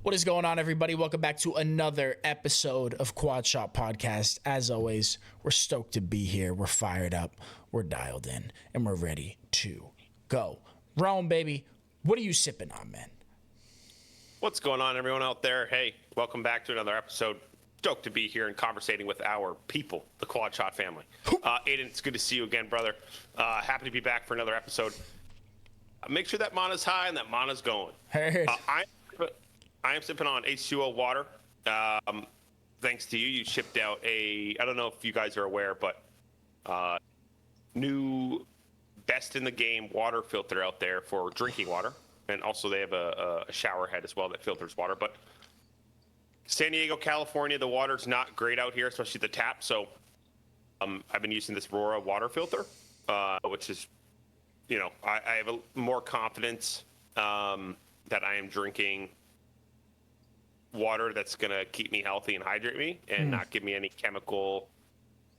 What is going on, everybody? Welcome back to another episode of Quad Shot Podcast. As always, we're stoked to be here. We're fired up, we're dialed in, and we're ready to go. Rome, baby, what are you sipping on, man? What's going on, everyone out there? Hey, welcome back to another episode. Stoked to be here and conversating with our people, the Quad Shot family. Aiden, it's good to see you again, brother. Happy to be back for another episode. Make sure that mana's high and that mana's going. Heard. I am sipping on H2O water. Thanks to you, you shipped out I don't know if you guys are aware, but new best in the game water filter out there for drinking water. And also they have a shower head as well that filters water. But San Diego, California, the water's not great out here, especially the tap. So I've been using this Rora water filter, which is, I have more confidence that I am drinking water that's going to keep me healthy and hydrate me and not give me any chemical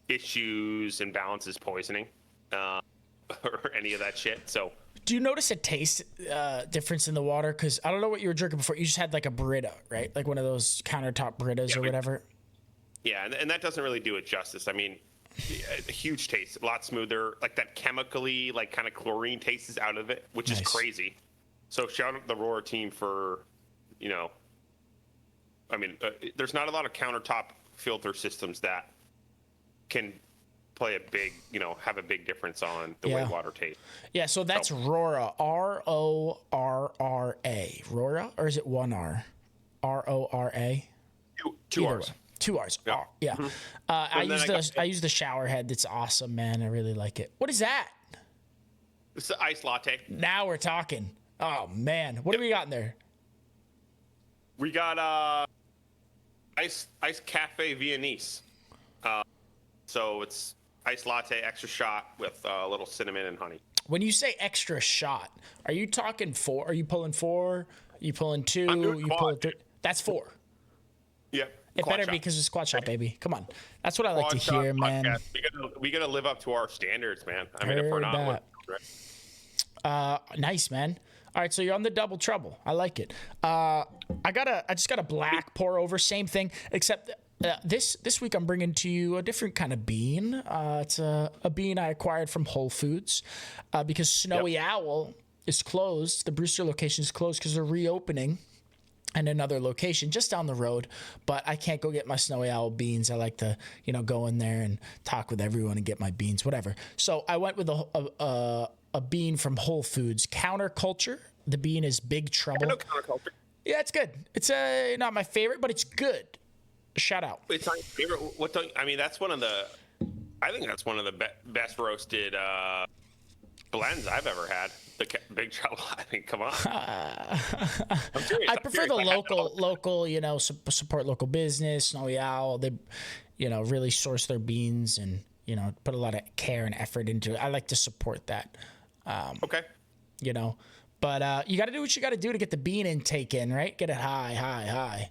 issues, imbalances, poisoning, or any of that shit. So do you notice a taste difference in the water? Because I don't know what you were drinking before. You just had like a Brita, right? Like one of those countertop Britas or whatever. Yeah, and that doesn't really do it justice. I mean, a huge taste, a lot smoother. Like that chemically, like kind of chlorine taste is out of it, which is crazy. So shout out to the Roar team for, there's not a lot of countertop filter systems that can play a big, have a big difference on the way water tastes. Yeah, so that's Rora, Rorra. Rora, or is it one R? Rora? Two R's. Two R's. Yeah. Mm-hmm. I use the shower head. That's awesome, man. I really like it. What is that? It's the iced latte. Now we're talking. Oh man, what do we got in there? We got iced cafe Viennese. So it's iced latte, extra shot with a little cinnamon and honey. When you say extra shot, are you talking 4? Are you pulling 4? Are you pulling 2? You pulling 3? That's 4. Yep. It better be because it's Quad Shot, baby. Come on. That's what I like to hear, man. We gotta live up to our standards, man. I mean, if we're not, nice, man. All right, so you're on the double trouble. I like it. I just got a black pour over, same thing, except this week I'm bringing to you a different kind of bean. It's a bean I acquired from Whole Foods because Snowy Owl is closed. The Brewster location is closed because they're reopening and another location just down the road. But I can't go get my Snowy Owl beans. I like to, go in there and talk with everyone and get my beans, whatever. So I went with a bean from Whole Foods, Counterculture. The bean is Big Trouble. I know Counterculture. Yeah, it's good. It's not my favorite, but it's good. Shout out. It's not your favorite. That's one of the. I think that's one of the best roasted blends I've ever had. The Big Trouble. I mean, come on. I'm serious. I prefer the local. Support local business. Snowy Owl. They, really source their beans and put a lot of care and effort into it. I like to support that. Okay. But you got to do what you got to do to get the bean intake in, right? Get it high.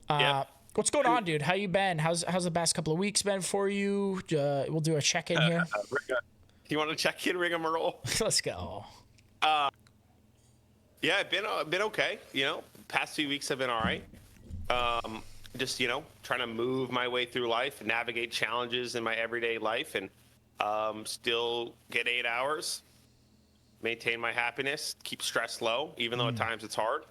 Yeah. What's going on, dude? How you been? How's the past couple of weeks been for you? We'll do a check-in here. You want to check in, rigmarole? Let's go. Yeah, I've been okay. Past few weeks have been all right. Just trying to move my way through life, navigate challenges in my everyday life, and still get 8 hours, maintain my happiness, keep stress low, even though at times it's hard.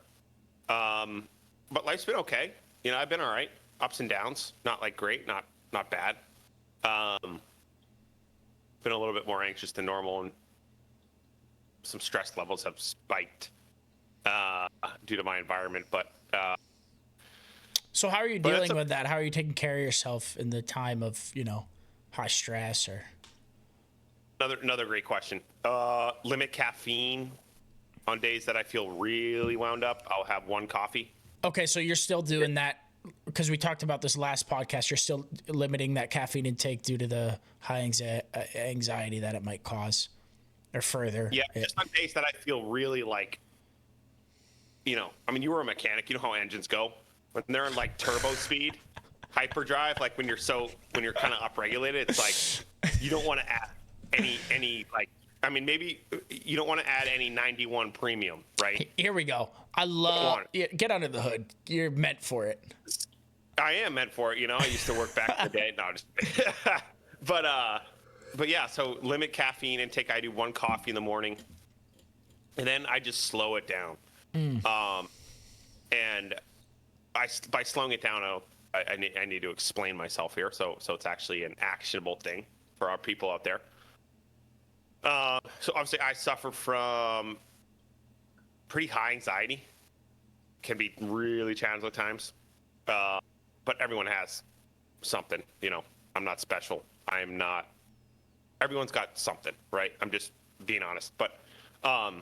But life's been okay. I've been all right. Ups and downs. Not like great, not bad. Been a little bit more anxious than normal, and some stress levels have spiked due to my environment. But so how are you dealing with that? How are you taking care of yourself in the time of high stress or? Another great question. Limit caffeine on days that I feel really wound up. I'll have 1 coffee. Okay, so you're still doing that because we talked about this last podcast. You're still limiting that caffeine intake due to the high anxiety that it might cause or further. Yeah, just on days that I feel really like, you were a mechanic. You know how engines go? When they're in like turbo speed, hyperdrive, like when you're kind of upregulated, it's like you don't want to add any like I mean, maybe you don't want to add any 91 premium, right? Here we go. I love get under the hood. You're meant for it. I am meant for it. I used to work back in the day. No, just but yeah. So limit caffeine intake. I do 1 coffee in the morning, and then I just slow it down. And by slowing it down, I need to explain myself here. So it's actually an actionable thing for our people out there. So obviously I suffer from pretty high anxiety. Can be really challenging at times. But everyone has something, I'm not special. I'm not, everyone's got something, right? I'm just being honest. But I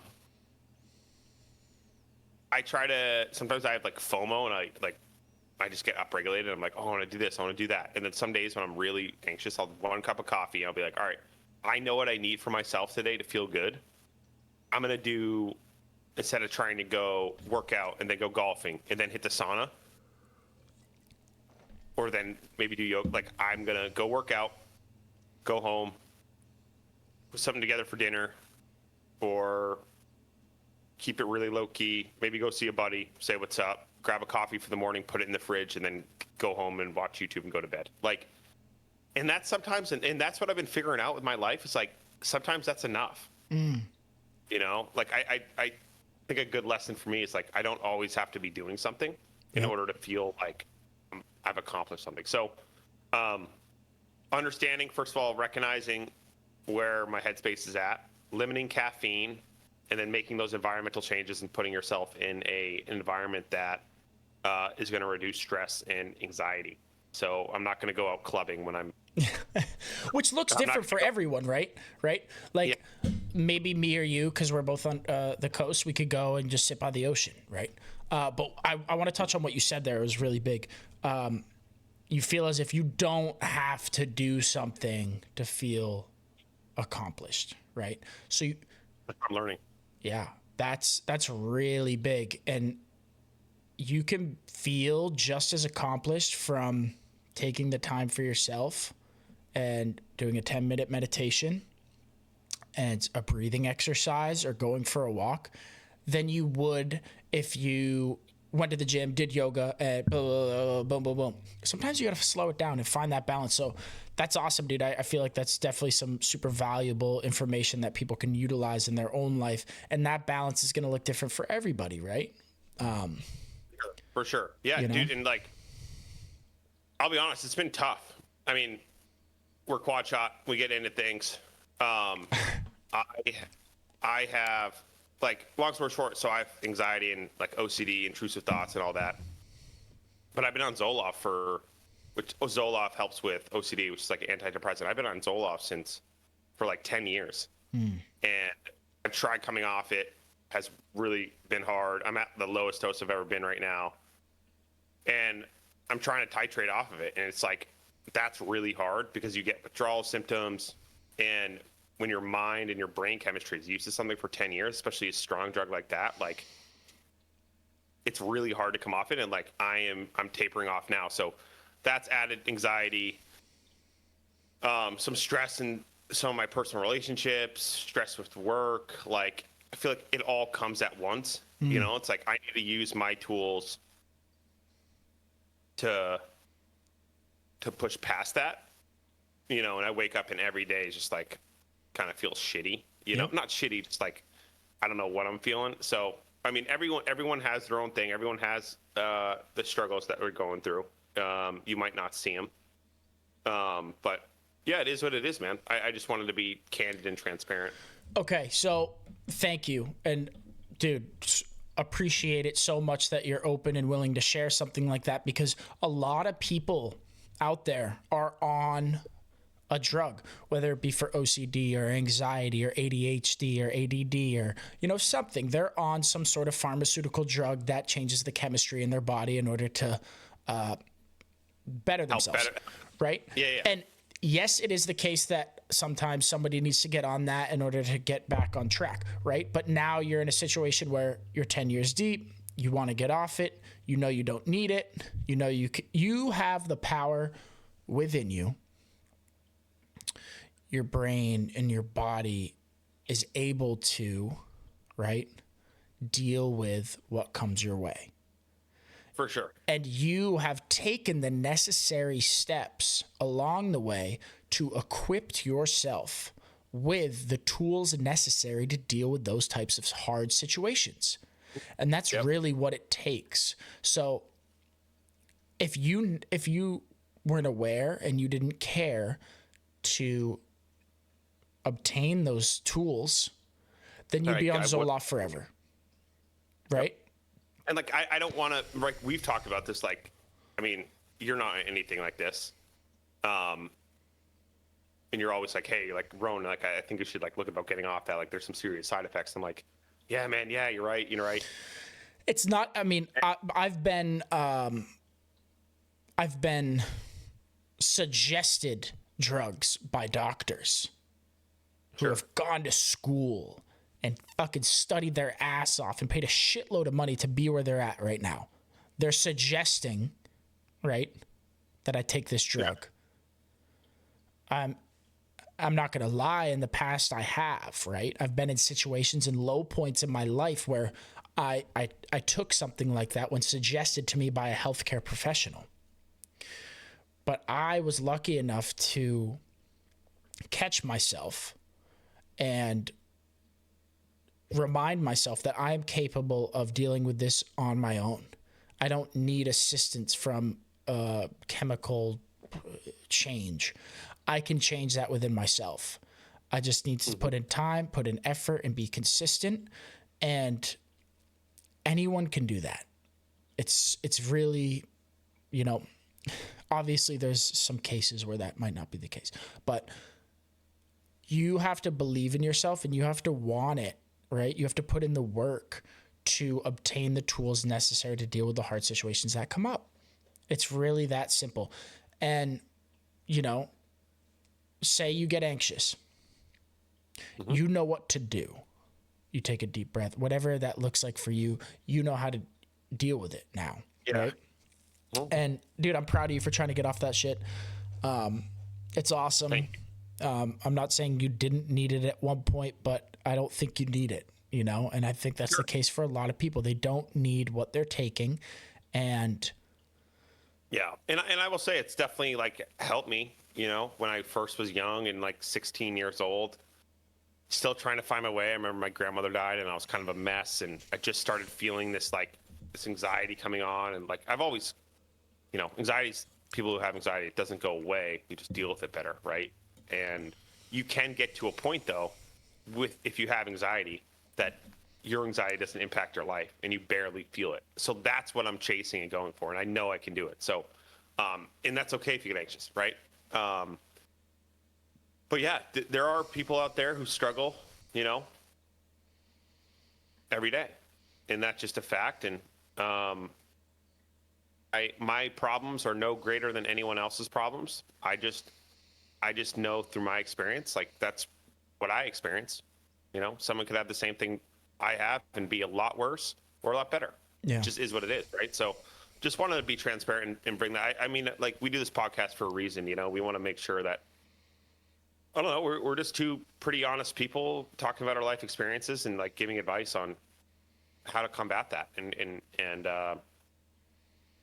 try to, sometimes I have like FOMO and I just get upregulated. I'm like, oh, I want to do this, I want to do that. And then some days when I'm really anxious, I'll have 1 cup of coffee and I'll be like, all right, I know what I need for myself today to feel good. I'm going to do, instead of trying to go work out and then go golfing and then hit the sauna, or then maybe do yoga, like I'm going to go work out, go home, put something together for dinner, or keep it really low key, maybe go see a buddy, say what's up, grab a coffee for the morning, put it in the fridge, and then go home and watch YouTube and go to bed. Like, and that's sometimes, and that's what I've been figuring out with my life. It's like, sometimes that's enough. Like I think a good lesson for me is like, I don't always have to be doing something in order to feel like I've accomplished something. So, understanding, first of all, recognizing where my headspace is at, limiting caffeine, and then making those environmental changes and putting yourself in an environment that is going to reduce stress and anxiety. So I'm not going to go out clubbing when I'm which looks different for everyone, right? Like maybe me or you, because we're both on the coast, we could go and just sit by the ocean, right? But I want to touch on what you said there. It was really big. You feel as if you don't have to do something to feel accomplished, right? So I'm learning. Yeah, that's really big. And you can feel just as accomplished from taking the time for yourself and doing a 10-minute meditation and a breathing exercise or going for a walk than you would if you went to the gym, did yoga, and boom, boom, boom, boom. Sometimes you got to slow it down and find that balance. So that's awesome, dude. I feel like that's definitely some super valuable information that people can utilize in their own life. And that balance is going to look different for everybody, right? For sure. Yeah, dude. And like, I'll be honest, it's been tough. I mean, we're quad shot. We get into things. I have, like, long story short, so I have anxiety and like OCD, intrusive thoughts and all that. But I've been on Zoloft which Zoloft helps with OCD, which is like an antidepressant. I've been on Zoloft for like 10 years. And I've tried coming off it, has really been hard. I'm at the lowest dose I've ever been right now. And I'm trying to titrate off of it. And it's like, that's really hard because you get withdrawal symptoms. And when your mind and your brain chemistry is used to something for 10 years, especially a strong drug like that, like, it's really hard to come off it. And like, I'm tapering off now. So that's added anxiety, some stress in some of my personal relationships, stress with work. Like, I feel like it all comes at once. It's like, I need to use my tools to push past that, and I wake up and every day is just like, kind of feels shitty, not shitty, just like, I don't know what I'm feeling. So, I mean, everyone has their own thing. Everyone has the struggles that we're going through. You might not see them. But yeah, it is what it is, man. I just wanted to be candid and transparent. Okay. So thank you. And dude, appreciate it so much that you're open and willing to share something like that, because a lot of people out there are on a drug, whether it be for OCD or anxiety or ADHD or ADD or, something. They're on some sort of pharmaceutical drug that changes the chemistry in their body in order to better themselves. Right? Yeah. And yes, it is the case that sometimes somebody needs to get on that in order to get back on track, right? But now you're in a situation where you're 10 years deep, you want to get off it, you don't need it, you have the power within you. Your brain and your body is able to, right, deal with what comes your way. For sure. And you have taken the necessary steps along the way to equip yourself with the tools necessary to deal with those types of hard situations. And that's really what it takes. So if you weren't aware and you didn't care to obtain those tools, then you'd be on Zoloft forever. Right? And like, I don't want to, like, we've talked about this, like, I mean, you're not anything like this. And you're always like, hey, like, Roan, like, I think you should, like, look about getting off that. Like, there's some serious side effects. I'm like, yeah, man, yeah, you're right. You're right. It's not, I mean, I've been suggested drugs by doctors who have gone to school and fucking studied their ass off and paid a shitload of money to be where they're at right now. They're suggesting, right, that I take this drug. I'm not going to lie. In the past, I have, right? I've been in situations and low points in my life where I took something like that when suggested to me by a healthcare professional. But I was lucky enough to catch myself and remind myself that I am capable of dealing with this on my own. I don't need assistance from chemical change. I can change that within myself. I just need to put in time, put in effort, and be consistent. And anyone can do that. It's really, you know, obviously there's some cases where that might not be the case, but you have to believe in yourself and you have to want it. Right? You have to put in the work to obtain the tools necessary to deal with the hard situations that come up. It's really that simple. And, you know, say you get anxious. You know what to do. You take a deep breath. Whatever that looks like for you, you know how to deal with it now. Yeah. Right? And, dude, I'm proud of you for trying to get off that shit. It's awesome. I'm not saying you didn't need it at one point, but I don't think you need it, you know? And I think that's the case for a lot of people. They don't need what they're taking. And yeah. And I will say it's definitely like helped me, you know, when I first was young and like 16 years old, still trying to find my way. I remember my grandmother died and I was kind of a mess. And I just started feeling this anxiety coming on. And like, I've always, you know, people who have anxiety, it doesn't go away. You just deal with it better. Right. And you can get to a point though, if you have anxiety, that your anxiety doesn't impact your life and you barely feel it. So that's what I'm chasing and going for. And I know I can do it. So, and that's okay if you get anxious, right? But yeah, there are people out there who struggle, you know, every day. And that's just a fact. And, my problems are no greater than anyone else's problems. I just know through my experience, like that's what I experience. You know, someone could have the same thing I have and be a lot worse or a lot better. Yeah. It just is what it is, right? So just wanted to be transparent and bring that. I mean, like we do this podcast for a reason, you know, we want to make sure that, I don't know, we're just two pretty honest people talking about our life experiences and like giving advice on how to combat that. And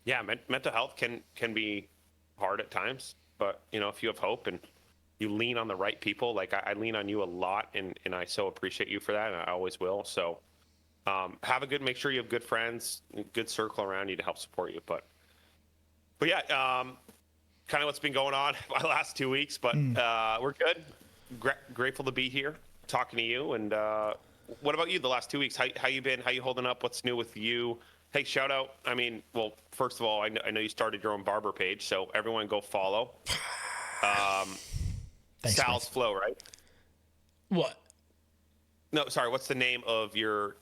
yeah, mental health can be hard at times, but you know, if you have hope and you lean on the right people, like I lean on you a lot, and I so appreciate you for that, and I always will. So make sure you have good friends, good circle around you to help support you. But yeah, kind of what's been going on my last 2 weeks, but we're good. Grateful to be here talking to you. And what about you the last 2 weeks? How you been? How you holding up? What's new with you? Hey, shout out. I mean, well, first of all, I know you started your own barber page, so everyone go follow. Thanks, Sal's mate. Flow, right? What? No, sorry. What's the name of your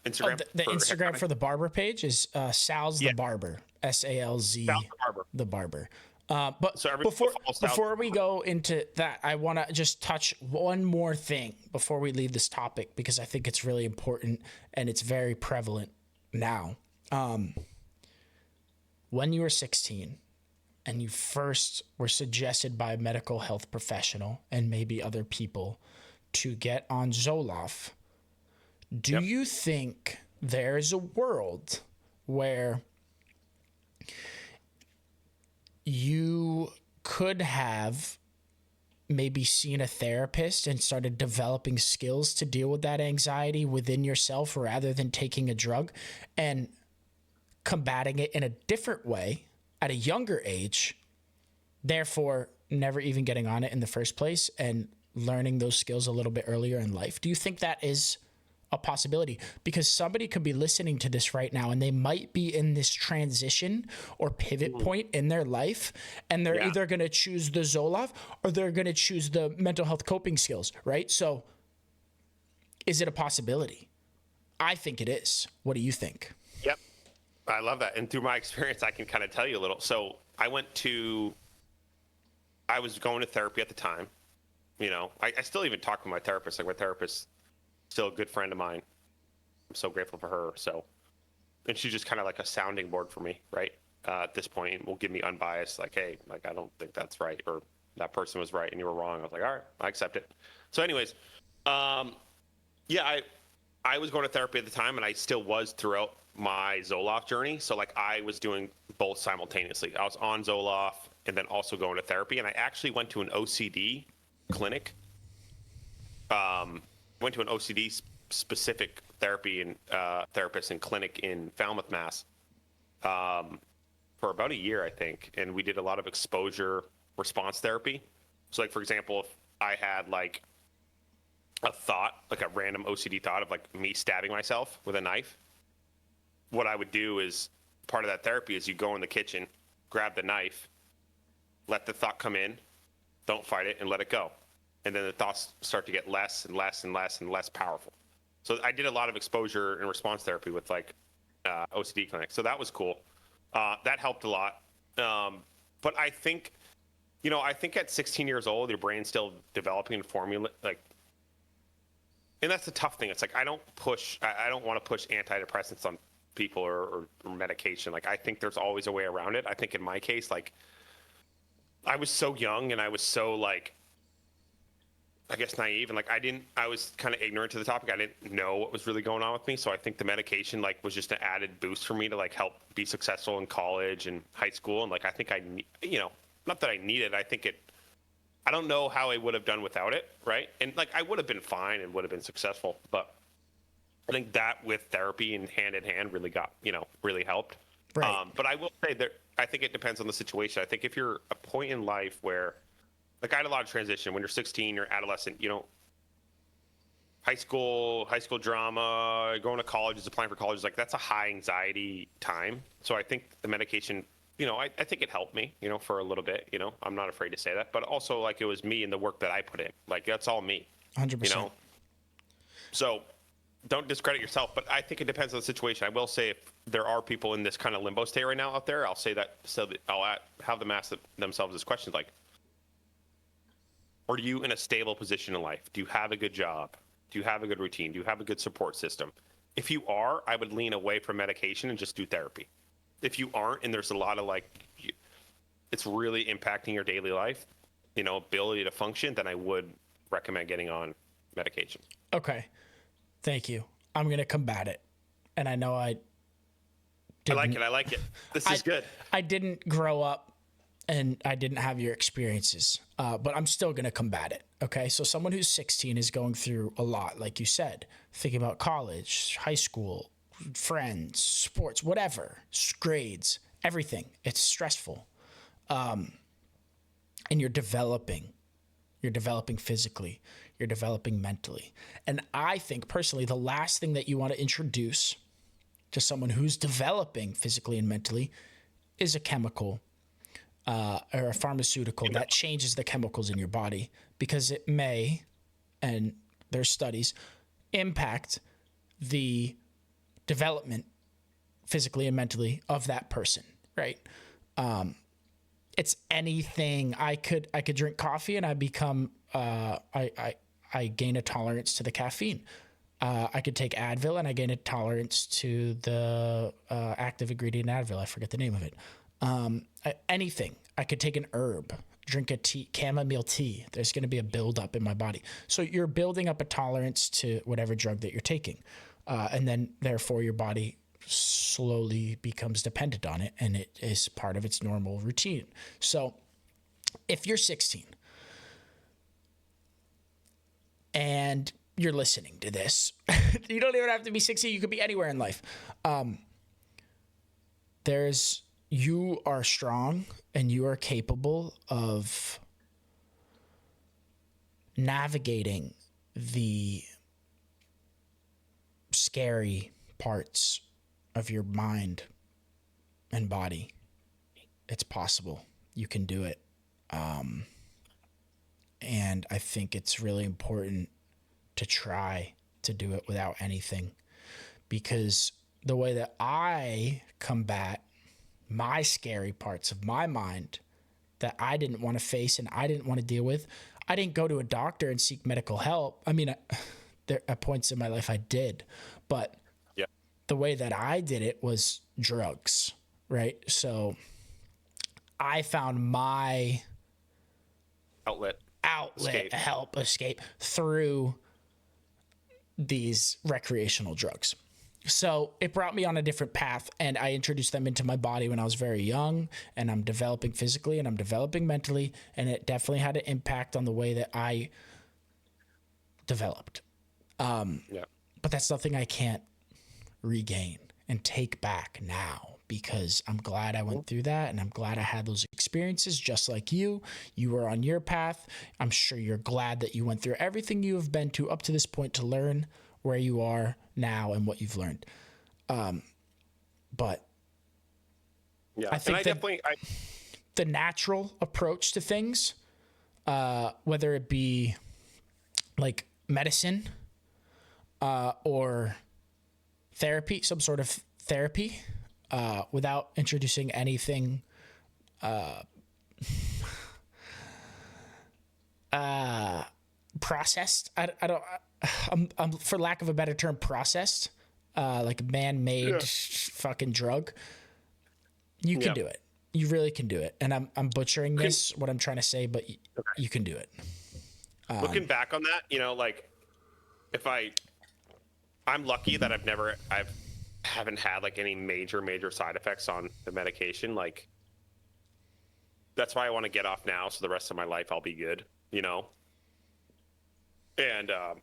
Instagram? The Instagram for the barber page is Sal's the Barber. SALZ Sal's the Barber. The Barber. But So before we go into that, I want to just touch one more thing before we leave this topic, because I think it's really important and it's very prevalent now. When you were 16 and you first were suggested by a medical health professional and maybe other people to get on Zoloft, do you think there's a world where you could have maybe seen a therapist and started developing skills to deal with that anxiety within yourself rather than taking a drug and combating it in a different way at a younger age, therefore never even getting on it in the first place and learning those skills a little bit earlier in life? Do you think that is a possibility? Because somebody could be listening to this right now and they might be in this transition or pivot point in their life, and they're either going to choose the Zoloft or they're going to choose the mental health coping skills, right? So is it a possibility? I think it is. What do you think? Yep. I love that. And through my experience, I can kind of tell you a little. So I was going to therapy at the time. You know, I still even talk with my therapist. Like, my therapist, still a good friend of mine. I'm so grateful for her. So, and she's just kind of like a sounding board for me, right? At this point, will give me unbiased, like, hey, like, I don't think that's right, or that person was right and you were wrong. I was like, all right, I accept it. So anyways, yeah, I was going to therapy at the time, and I still was throughout my Zoloft journey. So like, I was doing both simultaneously. I was on Zoloft and then also going to therapy. And I actually went to an OCD clinic. Went to an OCD specific therapy and therapist and clinic in Falmouth, Mass. For about a year, I think. And we did a lot of exposure response therapy. So like, for example, if I had like a thought, like a random OCD thought of like me stabbing myself with a knife, what I would do is, part of that therapy is you go in the kitchen, grab the knife, let the thought come in, don't fight it, and let it go. And then the thoughts start to get less and less and less and less powerful. So I did a lot of exposure and response therapy with like OCD clinics. So that was cool. That helped a lot. But I think, I think at 16 years old, your brain's still developing and formula, like, and that's the tough thing. It's like, I don't want to push antidepressants on people or medication. Like, I think there's always a way around it. I think in my case, like, I was so young and I was so like, I guess naive, and like, I was kind of ignorant to the topic. I didn't know what was really going on with me. So I think the medication like was just an added boost for me to like help be successful in college and high school. And like, I think not that I need it. I don't know how I would have done without it. Right. And like, I would have been fine and would have been successful, but I think that with therapy and hand in hand really really helped. Right. But I will say that I think it depends on the situation. I think if you're a point in life where, like, I had a lot of transition. When you're 16, you're adolescent, high school drama, going to colleges, applying for colleges, like, that's a high anxiety time. So I think the medication, I think it helped me, for a little bit, I'm not afraid to say that, but also like, it was me and the work that I put in, like, that's all me, 100%. So don't discredit yourself, but I think it depends on the situation. I will say, if there are people in this kind of limbo state right now out there, I'll say that, so that I'll have them ask themselves this question, like, are you in a stable position in life? Do you have a good job? Do you have a good routine? Do you have a good support system? If you are, I would lean away from medication and just do therapy. If you aren't, and there's a lot of like, it's really impacting your daily life, ability to function, then I would recommend getting on medication. Okay. Thank you. I'm going to combat it. And I know I like it. This is good. I didn't grow up and I didn't have your experiences, but I'm still going to combat it. Okay. So someone who's 16 is going through a lot, like you said, thinking about college, high school, friends, sports, whatever, grades, everything. It's stressful. And you're developing physically, you're developing mentally. And I think personally, the last thing that you want to introduce to someone who's developing physically and mentally is a chemical or a pharmaceutical that changes the chemicals in your body, because it may, and there's studies, impact the development physically and mentally of that person, right? It's anything. I could drink coffee and I become I gain a tolerance to the caffeine. I could take Advil and I gain a tolerance to the active ingredient Advil. I forget the name of it. Anything. I could take an herb, drink a tea, chamomile tea. There's going to be a buildup in my body. So you're building up a tolerance to whatever drug that you're taking. And then therefore your body slowly becomes dependent on it, and it is part of its normal routine. So if you're 16 and you're listening to this, you don't even have to be 16. You could be anywhere in life. You are strong and you are capable of navigating the scary parts of your mind and body. It's possible. You can do it. And I think it's really important to try to do it without anything, because the way that I combat my scary parts of my mind that I didn't want to face and I didn't want to deal with, I didn't go to a doctor and seek medical help. I mean, there at points in my life I did, but the way that I did it was drugs, right? So I found my outlet, escape through these recreational drugs. So it brought me on a different path, and I introduced them into my body when I was very young, and I'm developing physically and I'm developing mentally, and it definitely had an impact on the way that I developed. But that's nothing I can't regain and take back now, because I'm glad I went through that, and I'm glad I had those experiences just like you. You were on your path. I'm sure you're glad that you went through everything you have been to up to this point to learn where you are now and what you've learned. But I think the natural approach to things, whether it be like medicine or therapy, some sort of therapy, without introducing anything processed. I'm for lack of a better term, processed, like man-made fucking drug. You can do it. You really can do it. And I'm butchering what I'm trying to say, but you can do it. Looking back on that, like if I'm lucky that I haven't had like any major side effects on the medication. Like that's why I want to get off now, so the rest of my life I'll be good, And I'm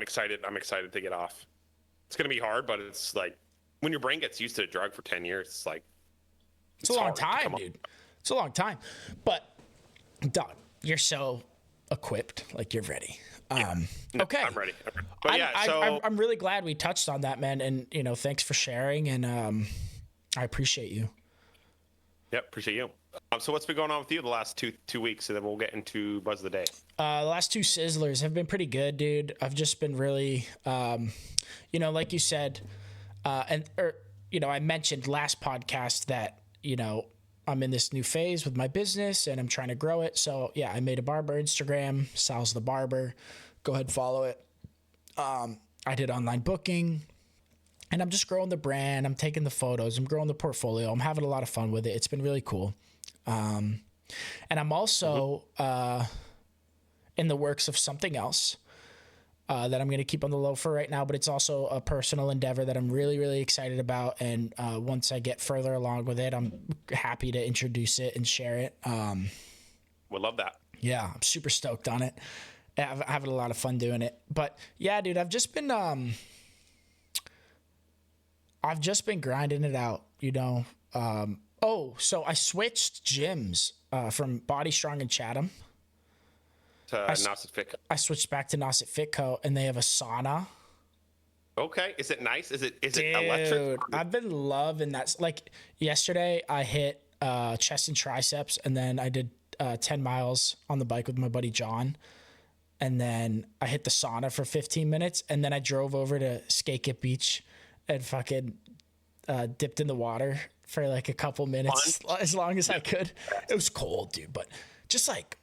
excited. I'm excited to get off. It's gonna be hard, but it's like when your brain gets used to a drug for 10 years, it's like it's a long time, dude. It's a long time. But Don, you're so equipped, like you're ready. Okay. I'm ready. But I'm really glad we touched on that, man. And thanks for sharing. And I appreciate you. Yep, appreciate you. So what's been going on with you the last two weeks, and then we'll get into Buzz of the Day. The last two Sizzlers have been pretty good, dude. I've just been really, like you said, I mentioned last podcast that, I'm in this new phase with my business and I'm trying to grow it. So yeah, I made a barber Instagram, Sal's the Barber. Go ahead and follow it. I did online booking, and I'm just growing the brand. I'm taking the photos. I'm growing the portfolio. I'm having a lot of fun with it. It's been really cool. And I'm also in the works of something else that I'm going to keep on the low for right now, but it's also a personal endeavor that I'm really, really excited about. And once I get further along with it, I'm happy to introduce it and share it. We'll love that. Yeah, I'm super stoked on it. I'm having a lot of fun doing it. But yeah, dude, I've just been grinding it out, so I switched gyms from Body Strong in Chatham to Nauset Fitco. I switched back to Nauset Fitco, and they have a sauna. Okay, is it nice? Is it Dude, electric? I've been loving that. Like yesterday, I hit chest and triceps, and then I did 10 miles on the bike with my buddy John, and then I hit the sauna for 15 minutes, and then I drove over to Skakit Beach and fucking dipped in the water for like a couple minutes, as long as I could. It was cold, dude, but just like,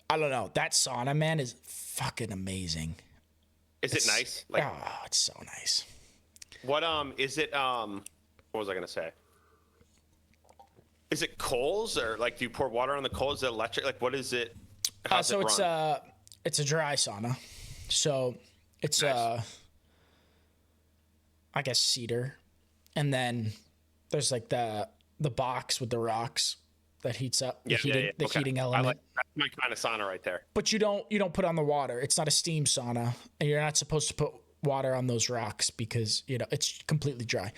I don't know, that sauna, man, is fucking amazing. Is it nice? Like, oh, it's so nice. What is it? What was I gonna say? Is it coals or like do you pour water on the coals? Is it electric? Like what is it? How's So it run? it's a dry sauna. So it's Nice. I guess cedar, and then there's like the box with the rocks that heats up Yeah, yeah, yeah. the Okay. heating I like element. that's my kind of sauna right there. But you don't put on the water. It's not a steam sauna, and you're not supposed to put water on those rocks because it's completely dry.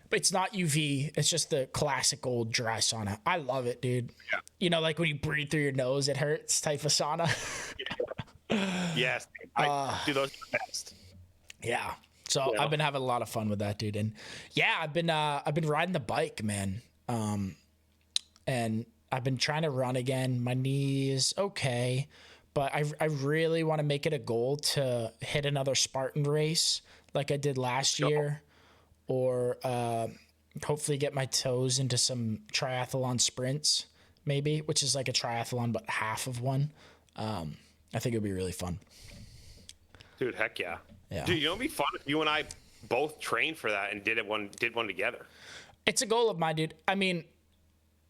But it's not UV. It's just the classic old dry sauna. I love it, dude. Yeah. Like when you breathe through your nose, it hurts type of sauna. Yes. I do those are the best. Yeah. So Yeah. I've been having a lot of fun with that, dude. And yeah, I've been riding the bike, man. And I've been trying to run again. My knee is okay, but I really want to make it a goal to hit another Spartan race like I did last year, or hopefully get my toes into some triathlon sprints, maybe, which is like a triathlon but half of one. I think it'd be really fun. Dude, heck yeah. Yeah. Dude, it'd be fun if you and I both trained for that and did one together. It's a goal of mine, dude. I mean,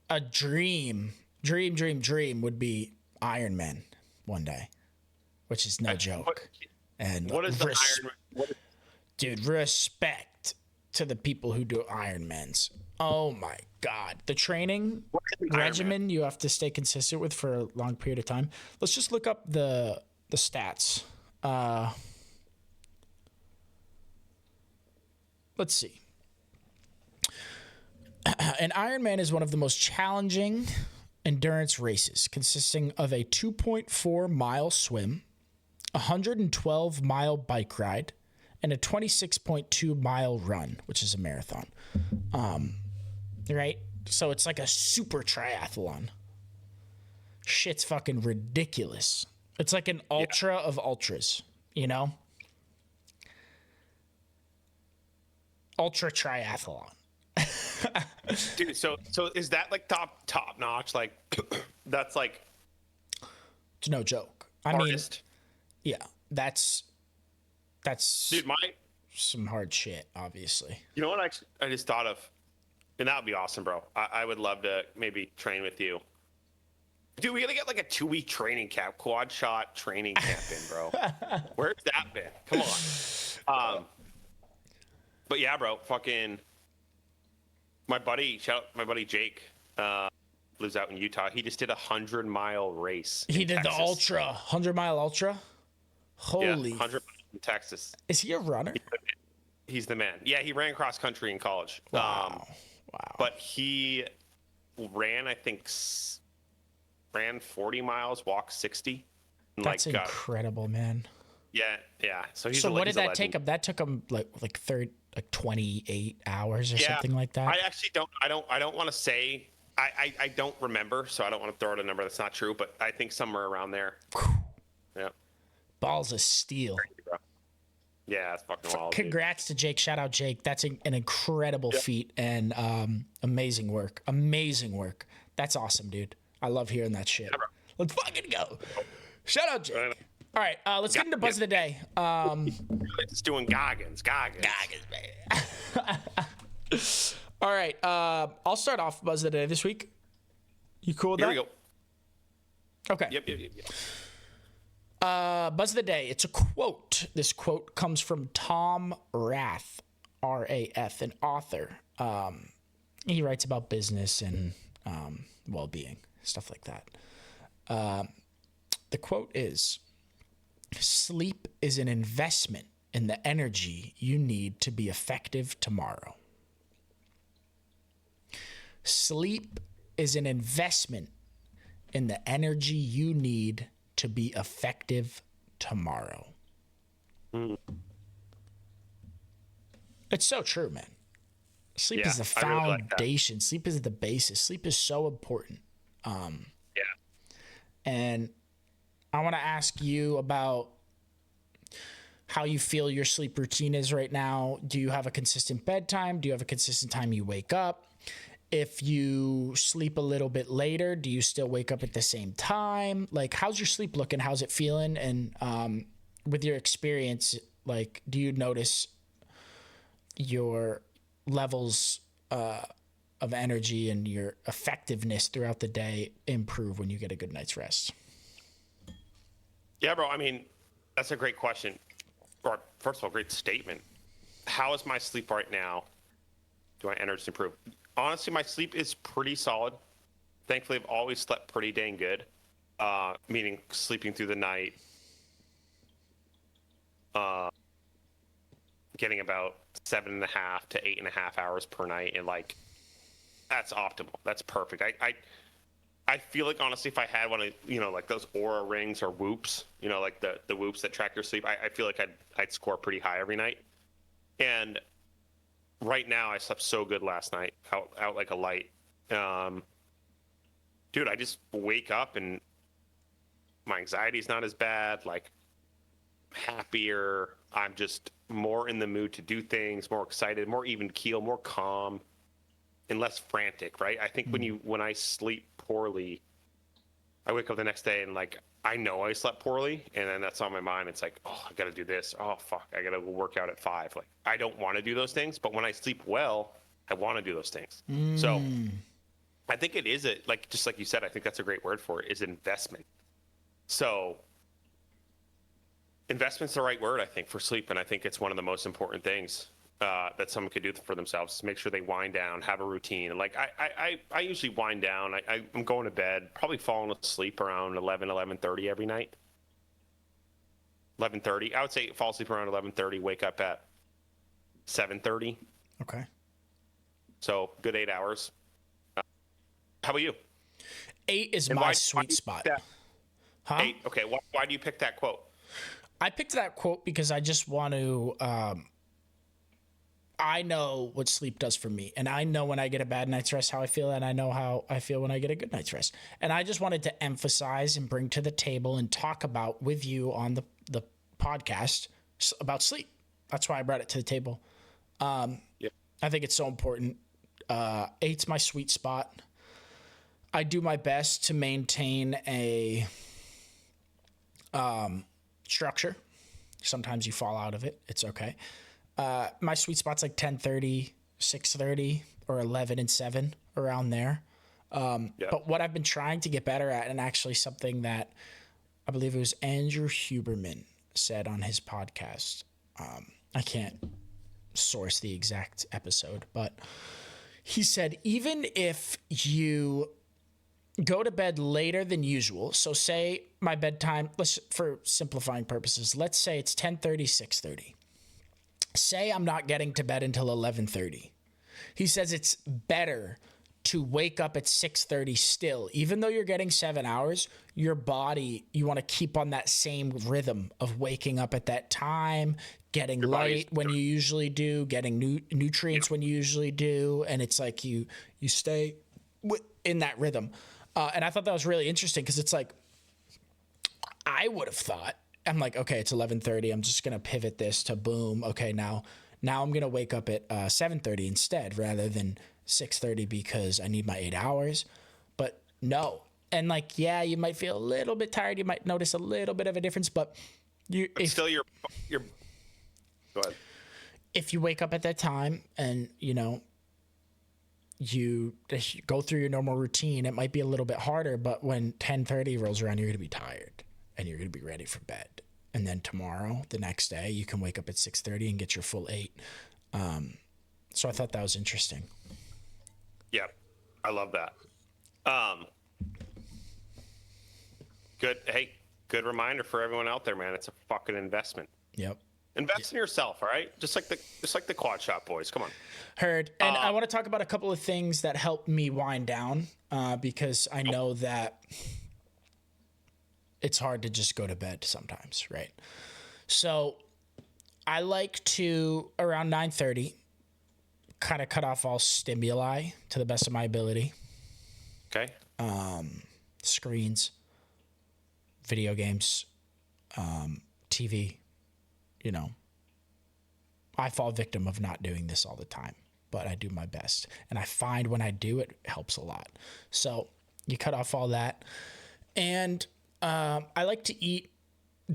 a dream would be Iron Man one day, which is no joke. And What is the Iron? dude, respect to the people who do Ironmans. Oh my God. The training What is an Ironman? regimen you have to stay consistent with for a long period of time. Let's just look up the stats. Let's see. An Ironman is one of the most challenging endurance races, consisting of a 2.4-mile swim, a 112-mile bike ride, and a 26.2-mile run, which is a marathon. Right? So it's like a super triathlon. Shit's fucking ridiculous. It's like an ultra of ultras, Ultra triathlon. Dude, so is that like top notch? Like that's like It's no joke. I mean, hardest. yeah, that's Dude, some hard shit, obviously. you know what I just thought of, and that would be awesome, bro. I would love to maybe train with you. Dude, we gotta get like a 2-week training camp, quad shot training camp in, bro. Where's that been? Come on. But yeah, bro, fucking my buddy, Jake, lives out in Utah. He just did a 100-mile race. He in did Texas. the ultra, 100-mile ultra. Yeah, Holy, 100 miles in Texas. is he a runner? He's the man. Yeah, he ran cross country in college. Wow. But he ran, I think, ran 40 miles, walked 60. And That's incredible, man. yeah. So he's So a, what he's did a that take legend. him? That took him like 28 hours or Yeah, something like that. I actually don't. I don't want to say. I don't remember, so I don't want to throw out a number that's not true. But I think somewhere around there. Yeah. Balls of steel. Yeah, it's fucking wild. Dude. Congrats to Jake. Shout out Jake. That's an incredible feat and amazing work. Amazing work. That's awesome, dude. I love hearing that shit. bro. Let's fucking go. Shout out Jake. Right. All right, let's get into Buzz of the Day. It's doing Goggins. All right, I'll start off Buzz of the Day this week. You cool with Here that? we go. Okay. Yep. Buzz of the Day. It's a quote. This quote comes from Tom Rath, R-A-F, an author. He writes about business and well-being, stuff like that. The quote is, "Sleep is an investment in the energy you need to be effective tomorrow." Sleep is an investment in the energy you need to be effective tomorrow. It's so true, man. Sleep Yeah, is the I really like that. foundation. Sleep is the basis. Sleep is so important. Yeah. And I want to ask you about how you feel your sleep routine is right now. Do you have a consistent bedtime? Do you have a consistent time you wake up? If you sleep a little bit later, do you still wake up at the same time? Like, how's your sleep looking? How's it feeling? And with your experience, like, do you notice your levels of energy and your effectiveness throughout the day improve when you get a good night's rest? Yeah, bro. I mean, that's a great question. Or first of all, great statement. How is my sleep right now? Do my energy improve? Honestly, my sleep is pretty solid. Thankfully, I've always slept pretty dang good. Meaning sleeping through the night, getting about 7.5 to 8.5 hours per night, and like that's optimal. That's perfect. I feel like honestly, if I had one of like those Aura rings or Whoops, like the Whoops that track your sleep, I feel like I'd score pretty high every night. And right now, I slept so good last night, out like a light. Dude, I just wake up and my anxiety's not as bad. Like, I'm happier. I'm just more in the mood to do things, more excited, more even keel, more calm, and less frantic. Right? I think when I sleep poorly, I wake up the next day and like I know I slept poorly, and then that's on my mind. It's like, oh, I got to do this. Oh, fuck, I got to go work out at 5. Like, I don't want to do those things, but when I sleep well, I want to do those things. So I think it is just like you said, I think that's a great word for it, is investment. So investment's the right word, I think, for sleep, and I think it's one of the most important things that someone could do for themselves, to make sure they wind down, have a routine. And like I usually wind down. I'm going to bed, probably falling asleep around 11:30 every night. 11:30. I would say fall asleep around 11:30, wake up at 7:30. Okay. So good 8 hours. How about you? 8 is my sweet spot. Huh? 8. Okay. Why do you pick that quote? I picked that quote because I just want to. I know what sleep does for me, and I know when I get a bad night's rest how I feel, and I know how I feel when I get a good night's rest. And I just wanted to emphasize and bring to the table and talk about with you on the podcast about sleep. That's why I brought it to the table. I think it's so important. 8's my sweet spot. I do my best to maintain a structure. Sometimes you fall out of it. It's okay. My sweet spot's like 10:30, 6:30, or 11 and 7, around there. But what I've been trying to get better at, and actually something that I believe it was Andrew Huberman said on his podcast. I can't source the exact episode, but he said, even if you go to bed later than usual, so say my bedtime, for simplifying purposes, let's say it's 10:30, 6:30. Say I'm not getting to bed until 11:30. He says it's better to wake up at 6:30 still. Even though you're getting 7 hours, your body, you want to keep on that same rhythm of waking up at that time, getting light when you usually do, getting nutrients when you usually do. And it's like you stay in that rhythm. And I thought that was really interesting because it's like, I would have thought, I'm like, okay, it's 11:30. I'm just going to pivot this to boom. Okay, now I'm going to wake up at 7:30 instead rather than 6:30 because I need my 8 hours. But no. And like, yeah, you might feel a little bit tired. You might notice a little bit of a difference, but you're go ahead. If you wake up at that time and, you go through your normal routine, it might be a little bit harder, but when 10:30 rolls around, you're going to be tired and you're going to be ready for bed. And then tomorrow, the next day, you can wake up at 6:30 and get your full 8. So I thought that was interesting. Yeah, I love that. Good. Hey, good reminder for everyone out there, man. It's a fucking investment. Yep. Invest in yourself, all right? Just like the Quad Shop boys. Come on. Heard. And I want to talk about a couple of things that help me wind down because I know that it's hard to just go to bed sometimes, right? So I like to, around 9:30, kind of cut off all stimuli to the best of my ability. Okay. Screens, video games, TV, I fall victim of not doing this all the time, but I do my best. And I find when I do, it helps a lot. So you cut off all that. And I like to eat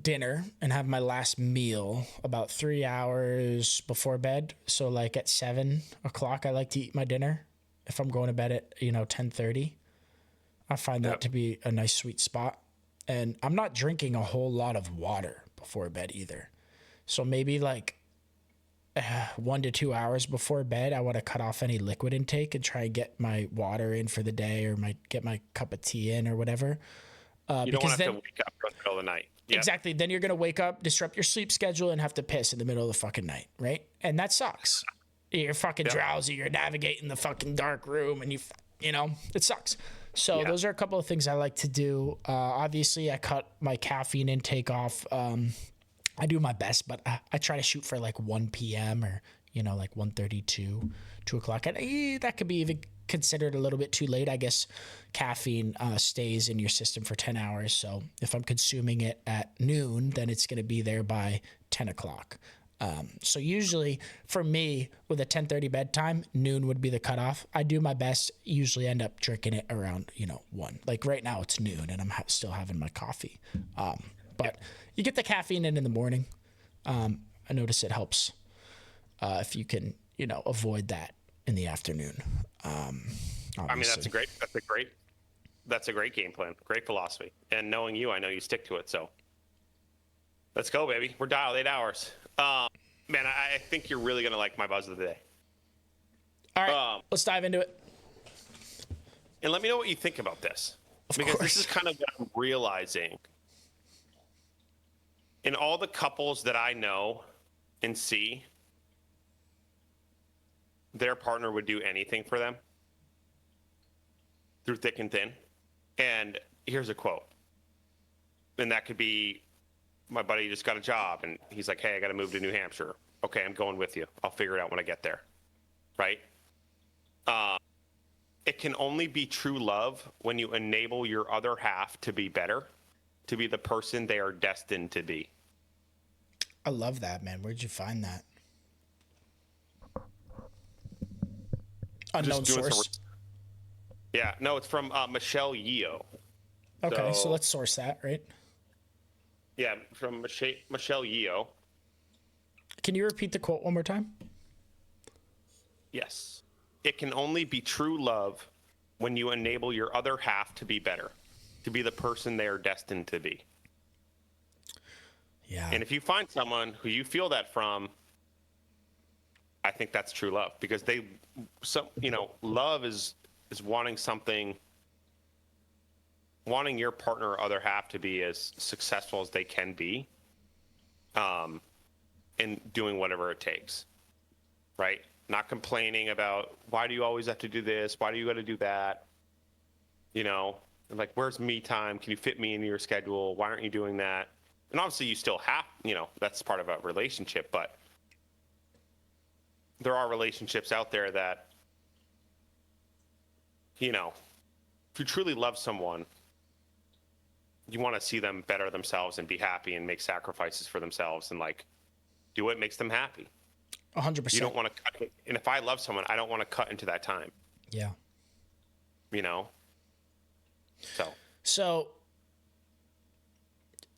dinner and have my last meal about 3 hours before bed. So like at 7 o'clock, I like to eat my dinner. if I'm going to bed at 10:30. I find that to be a nice sweet spot. And I'm not drinking a whole lot of water before bed either. So maybe like 1 to 2 hours before bed, I want to cut off any liquid intake and try and get my water in for the day, or get my cup of tea in or whatever. You don't want to have to wake up in the middle of the night. Yep. Exactly. Then you're going to wake up, disrupt your sleep schedule, and have to piss in the middle of the fucking night, right? And that sucks. You're fucking drowsy. You're navigating the fucking dark room, and it sucks. So those are a couple of things I like to do. Obviously, I cut my caffeine intake off. I do my best, but I try to shoot for like 1 p.m. or, like 1:32, 2 o'clock. And that could be even considered a little bit too late. I guess caffeine stays in your system for 10 hours. So if I'm consuming it at noon, then it's going to be there by 10 o'clock. So usually for me, with a 10:30 bedtime, noon would be the cutoff. I do my best, usually end up drinking it around, 1. Like right now it's noon and I'm still having my coffee. But you get the caffeine in the morning. I notice it helps if you can, avoid that in the afternoon. I mean, that's a great game plan. Great philosophy. And knowing you, I know you stick to it. So let's go, baby. We're dialed 8 hours. Man, I think you're really going to like my buzz of the day. All right, let's dive into it. And let me know what you think about this. Because this is kind of what I'm realizing. In all the couples that I know and see, their partner would do anything for them through thick and thin. And here's a quote. And that could be, my buddy just got a job and he's like, hey, I got to move to New Hampshire. Okay, I'm going with you. I'll figure it out when I get there. Right? It can only be true love when you enable your other half to be better, to be the person they are destined to be. I love that, man. Where'd you find that? Unknown source. Yeah, no, it's from Michelle Yeoh. Okay, so let's source that, right? Yeah, from Michelle Yeoh. Can you repeat the quote one more time? Yes. It can only be true love when you enable your other half to be better, to be the person they are destined to be. Yeah. And if you find someone who you feel that from, I think that's true love, because love is wanting something, wanting your partner or other half to be as successful as they can be, and doing whatever it takes, right? Not complaining about, why do you always have to do this? Why do you got to do that? Like, where's me time? Can you fit me into your schedule? Why aren't you doing that? And obviously you still have, that's part of a relationship, but there are relationships out there that, if you truly love someone, you want to see them better themselves and be happy and make sacrifices for themselves and do what makes them happy. 100%. You don't want to cut. And if I love someone, I don't want to cut into that time. Yeah. So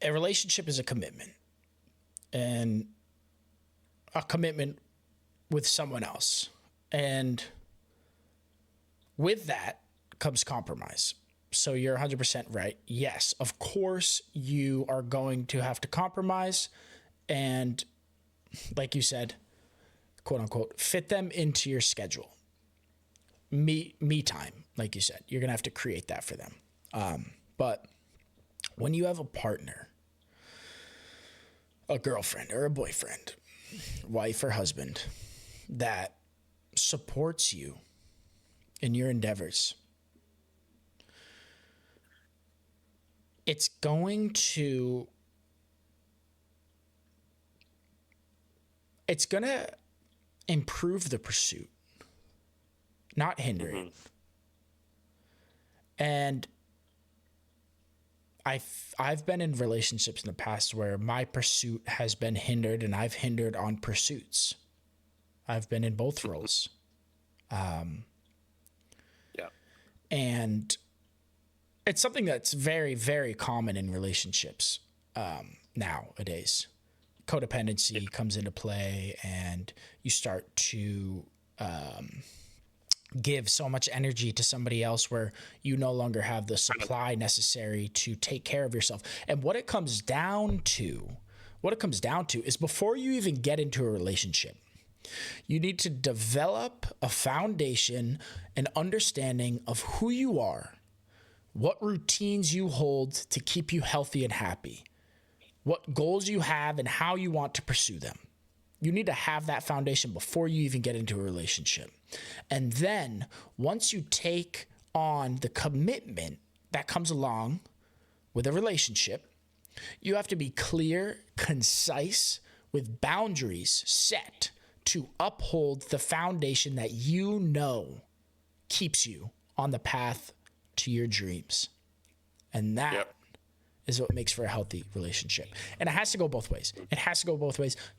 a relationship is a commitment, and a commitment with someone else. And with that comes compromise. So you're 100% right. Yes, of course you are going to have to compromise and, like you said, quote unquote, fit them into your schedule. Me time, like you said, you're going to have to create that for them. But when you have a partner, a girlfriend or a boyfriend, wife or husband that supports you in your endeavors, it's going to improve the pursuit, not hinder it. And I've been in relationships in the past where my pursuit has been hindered, and I've hindered on pursuits. I've been in both roles. And it's something that's very, very common in relationships nowadays. Codependency comes into play, and you start to give so much energy to somebody else where you no longer have the supply necessary to take care of yourself. And what it comes down to, is before you even get into a relationship, you need to develop a foundation and understanding of who you are, what routines you hold to keep you healthy and happy, what goals you have and how you want to pursue them. You need to have that foundation before you even get into a relationship. And then once you take on the commitment that comes along with a relationship, you have to be clear, concise, with boundaries set to uphold the foundation that you know keeps you on the path to your dreams. And that is what makes for a healthy relationship. And it has to go both ways.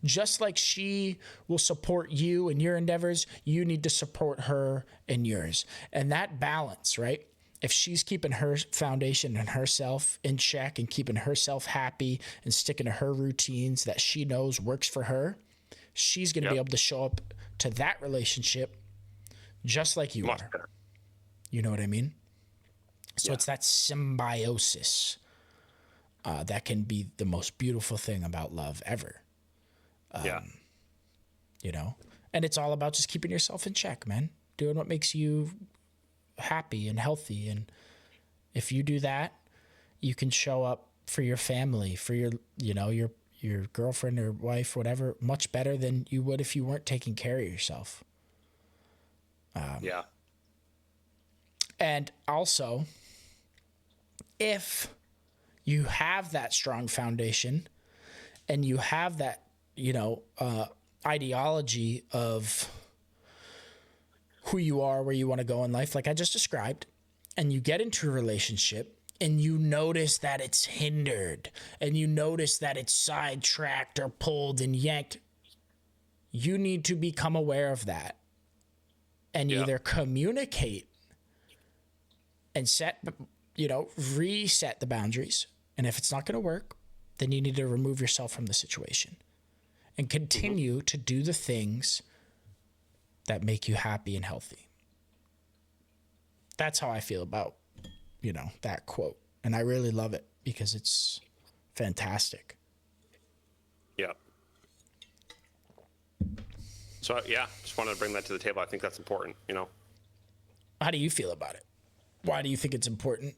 Just like she will support you in your endeavors, you need to support her in yours. And that balance, right? If she's keeping her foundation and herself in check and keeping herself happy and sticking to her routines that she knows works for her, she's going to be able to show up to that relationship just like you are. Better. You know what I mean? So it's that symbiosis that can be the most beautiful thing about love ever. You know? And it's all about just keeping yourself in check, man. Doing what makes you happy and healthy. And if you do that, you can show up for your family, for your girlfriend or wife, whatever, much better than you would if you weren't taking care of yourself. And also, if you have that strong foundation and you have that, ideology of who you are, where you want to go in life, like I just described, and you get into a relationship and you notice that it's hindered and you notice that it's sidetracked or pulled and yanked, you need to become aware of that and either communicate and reset the boundaries. And if it's not going to work, then you need to remove yourself from the situation and continue to do the things that make you happy and healthy. That's how I feel about, that quote. And I really love it because it's fantastic. Yeah. So, just wanted to bring that to the table. I think that's important, How do you feel about it? Why do you think it's important?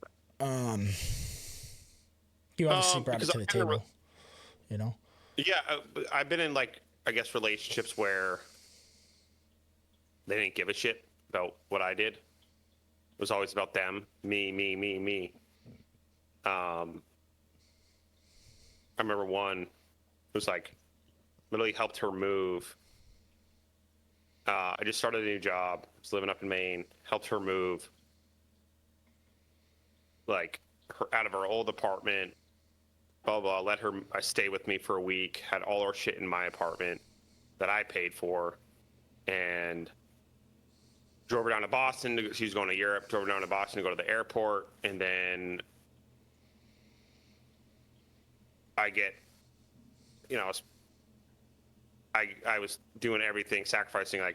You obviously brought it to the table, Yeah, I've been in relationships where they didn't give a shit about what I did. It was always about them, me. I remember one, it was literally helped her move. I just started a new job, was living up in Maine, helped her move, her out of her old apartment, blah, blah, let her stay with me for a week, had all her shit in my apartment that I paid for, and drove her down to Boston. She was going to Europe, drove her down to Boston to go to the airport, and then I get, I was doing everything, sacrificing, I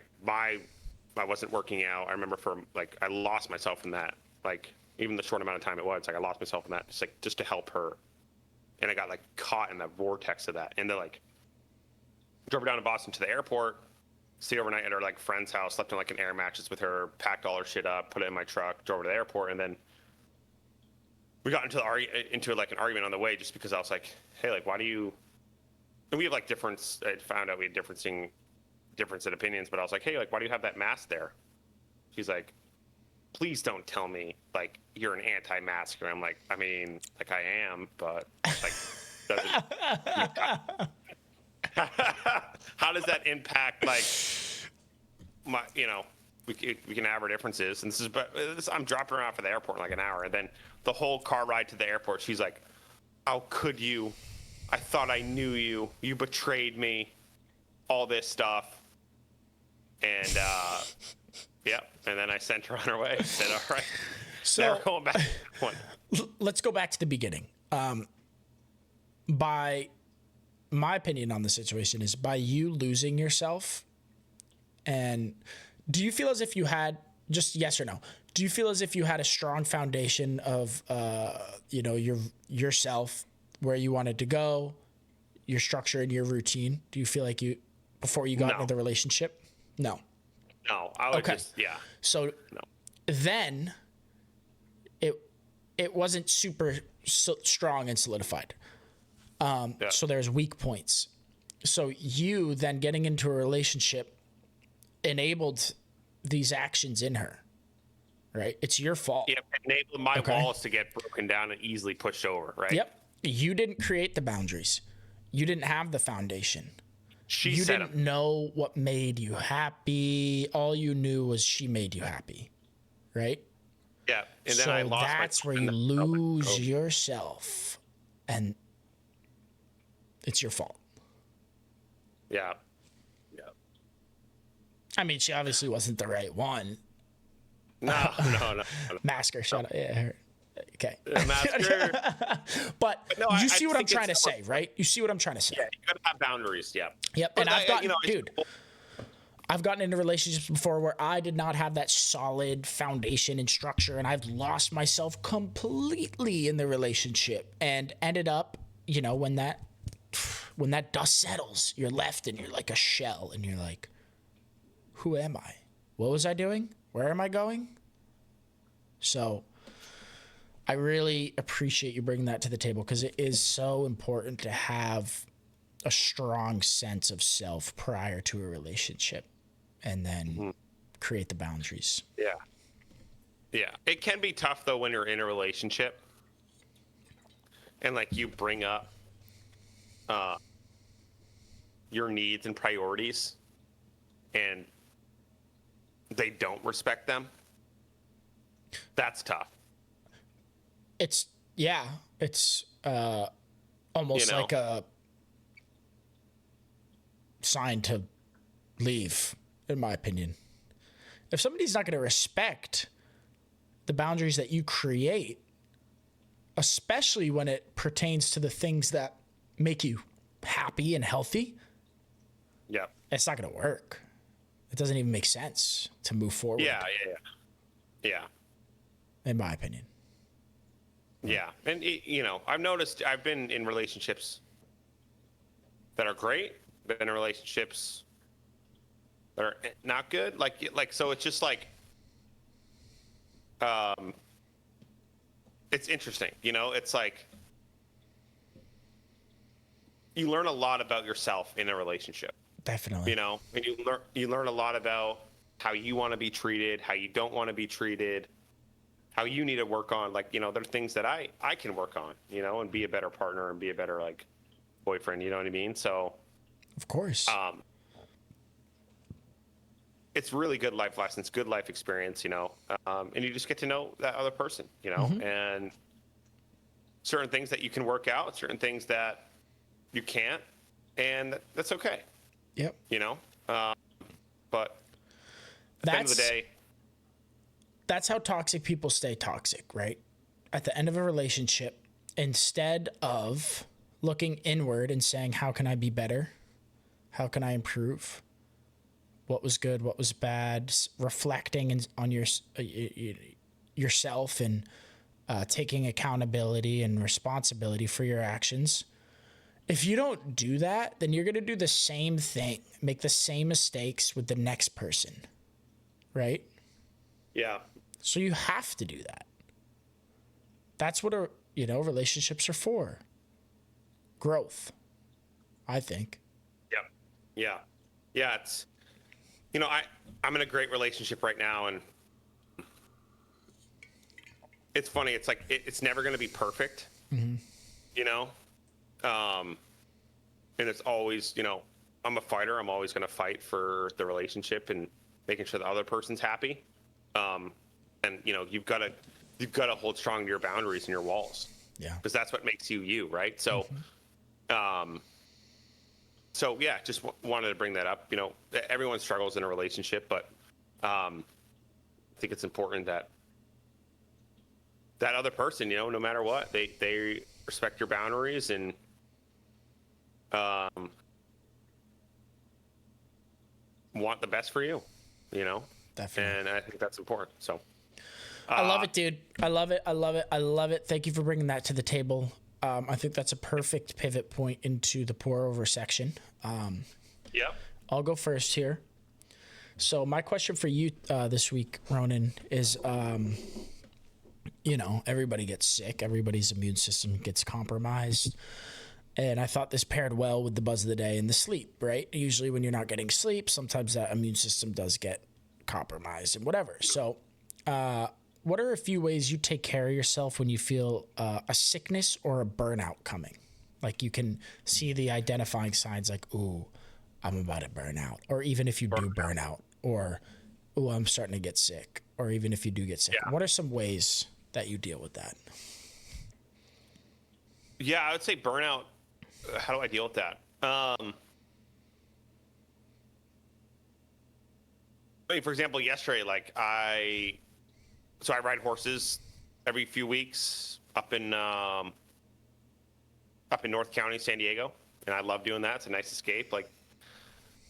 wasn't working out. I remember I lost myself in that, even the short amount of time it was, I lost myself in that, just to help her. And I got caught in the vortex of that. And they drove her down to Boston to the airport, stayed overnight at her friend's house, slept in an air mattress with her, packed all her shit up, put it in my truck, drove her to the airport, and then we got into an argument on the way just because I was like, hey, why do you? And we have difference. I found out we had difference in opinions, but I was like, hey, why do you have that mask there? She's like, please don't tell me you're an anti-masker. I'm like, I mean, I am, but doesn't. How does that impact my? We can have our differences, and I'm dropping her off at the airport in an hour, and then the whole car ride to the airport, she's like, how could you? I thought I knew you. You betrayed me. All this stuff, and and then I sent her on her way. Said, all right, so never going back. Let's go back to the beginning. By my opinion on the situation is by you losing yourself. And do you feel as if you had just yes or no. Do you feel as if you had a strong foundation of, yourself, where you wanted to go, your structure and your routine? Do you feel like before you got No. into the relationship? No. No, I would Okay. yeah. So No. then it wasn't super strong and solidified. Yeah. So there's weak points. So you then getting into a relationship enabled these actions in her, right? It's your fault. It enabled my Okay. walls to get broken down and easily pushed over, right? Yep. You didn't create the boundaries. You didn't have the foundation. She You set didn't them. know what made you happy. All you knew was she made you happy, right? Yeah. And then So I lost that's my where you lose yourself, and it's your fault. Yeah. Yeah. I mean, she obviously wasn't the right one. No, no. Masker, shut up. Yeah, her. Okay. Master. But no, you I see what I'm think trying to it's say, right? You see what I'm trying to say. Yeah, you gotta have boundaries. Yeah. Yep. But And I've gotten, it's- I've gotten into relationships before where I did not have that solid foundation and structure, and I've lost myself completely in the relationship and ended up, when that dust settles, you're left and you're like a shell, and you're like, who am I? What was I doing? Where am I going? So I really appreciate you bringing that to the table, because it is so important to have a strong sense of self prior to a relationship, and then create the boundaries. Yeah. Yeah. It can be tough though when you're in a relationship and like you bring up your needs and priorities and they don't respect them. That's tough. It's almost like a sign to leave, in my opinion. If somebody's not going to respect the boundaries that you create, especially when it pertains to the things that make you happy and healthy, Yeah. it's not going to work. It doesn't even make sense to move forward. Yeah. Yeah. In my opinion. Yeah. And, I've noticed I've been in relationships that are great, been in relationships that are not good. So it's just like, it's interesting, it's like you learn a lot about yourself in a relationship, Definitely. and you learn a lot about how you want to be treated, how you don't want to be treated, how you need to work on, there are things that I can work on, and be a better partner and be a better like boyfriend, you know what I mean? So Of course. it's really good life lessons, good life experience, and you just get to know that other person, and certain things that you can work out, certain things that you can't, and that's okay, Yep. but at the end of the day, That's how toxic people stay toxic, right? At the end of a relationship, instead of looking inward and saying, how can I be better? How can I improve? What was good? What was bad? Reflecting on yourself and taking accountability and responsibility for your actions. If you don't do that, then you're going to do the same thing, make the same mistakes with the next person, right? yeah, So you have to do that. That's what relationships are for. Growth, I think. yeah. It's, I'm in a great relationship right now, and it's funny. It's like it's never going to be perfect, and it's always, I'm a fighter. I'm always going to fight for the relationship and making sure the other person's happy. And you've got to hold strong to your boundaries and your walls. Yeah. Because that's what makes you, right? So, just wanted to bring that up. Everyone struggles in a relationship, but I think it's important that other person, no matter what, they respect your boundaries and want the best for you. Definitely. And I think that's important. So I love it, dude. I love it. I love it. I love it. Thank you for bringing that to the table. I think that's a perfect pivot point into the pour over section. yeah. I'll go first here. So my question for you this week, Ronan, is, everybody gets sick. Everybody's immune system gets compromised. And I thought this paired well with the buzz of the day and the sleep, right? Usually when you're not getting sleep, sometimes that immune system does get compromised and whatever. So what are a few ways you take care of yourself when you feel a sickness or a burnout coming? Like you can see the identifying signs like, ooh, I'm about to burn out. Or even if you do burn out, or, ooh, I'm starting to get sick. Or even if you do get sick. Yeah. What are some ways that you deal with that? Yeah, I would say burnout. How do I deal with that? I mean, for example, yesterday, I ride horses every few weeks up in North County, San Diego, and I love doing that. It's a nice escape. Like,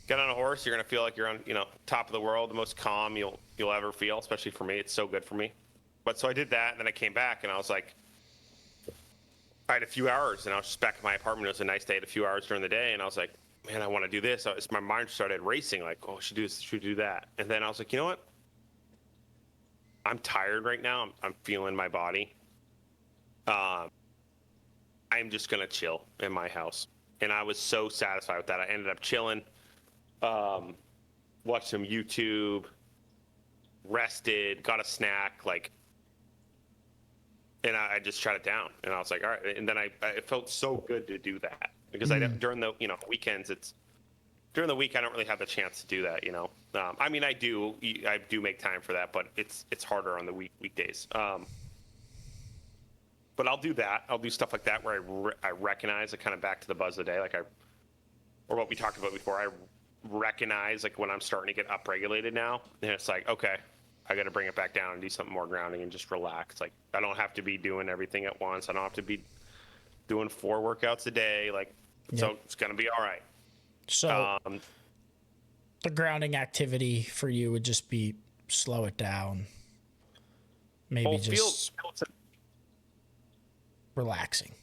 get on a horse, you're gonna feel like you're on, top of the world, the most calm you'll ever feel. Especially for me, it's so good for me. But so I did that, and then I came back, and I was like, I had a few hours, and I was just back at my apartment. It was a nice day. I had a few hours during the day, and I was like, man, I want to do this. My mind started racing, like, oh, I should do this, should do that. And then I was like, you know what? I'm tired right now. I'm feeling my body. I'm just gonna chill in my house, and I was so satisfied with that. I ended up chilling, watched some YouTube, rested, got a snack, and I just shut it down. And I was like, all right. And then it felt so good to do that because during the weekends, during the week I don't really have the chance to do that. I mean, I do make time for that, but it's harder on the weekdays. But I'll do that. I'll do stuff like that where I recognize, kind of back to the buzz of the day, or what we talked about before. I recognize when I'm starting to get upregulated now, and it's like, okay, I got to bring it back down and do something more grounding and just relax. I don't have to be doing everything at once. I don't have to be doing 4 workouts a day. So it's gonna be all right. So the grounding activity for you would just be slow it down. Maybe just relaxing.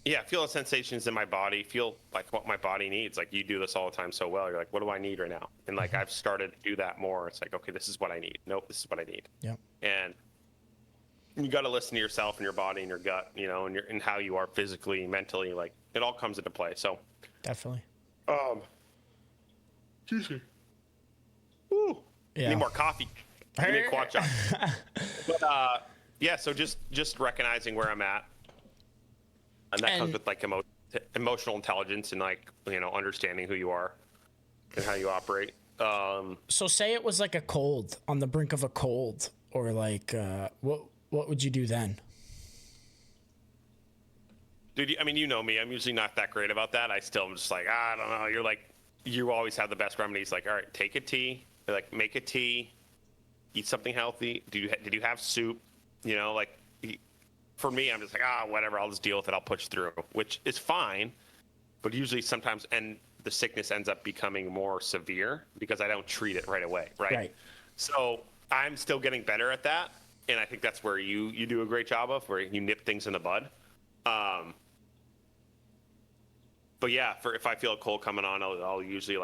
Yeah, feel the sensations in my body, feel like what my body needs. You do this all the time so well. You're like, what do I need right now? And I've started to do that more. It's like, okay, this is what I need. Nope, this is what I need. Yep. And you got to listen to yourself and your body and your gut, and how you are physically, mentally. It all comes into play. So definitely. Excuse me. Ooh. Yeah. Need more coffee. Give me a quad shot. But yeah, so just recognizing where I'm at. And that comes with emotional intelligence and understanding who you are and how you operate. So say it was like a cold, on the brink of a cold, or what would you do then? Dude, I mean, you know me. I'm usually not that great about that. I still am just I don't know. You always have the best remedies. All right, take a tea. Make a tea. Eat something healthy. Did you have soup? For me, I'm just whatever, I'll just deal with it. I'll push through, which is fine. But usually sometimes, and the sickness ends up becoming more severe because I don't treat it right away, right? So I'm still getting better at that. And I think that's where you do a great job of, where you nip things in the bud. But yeah, if I feel a cold coming on, I'll usually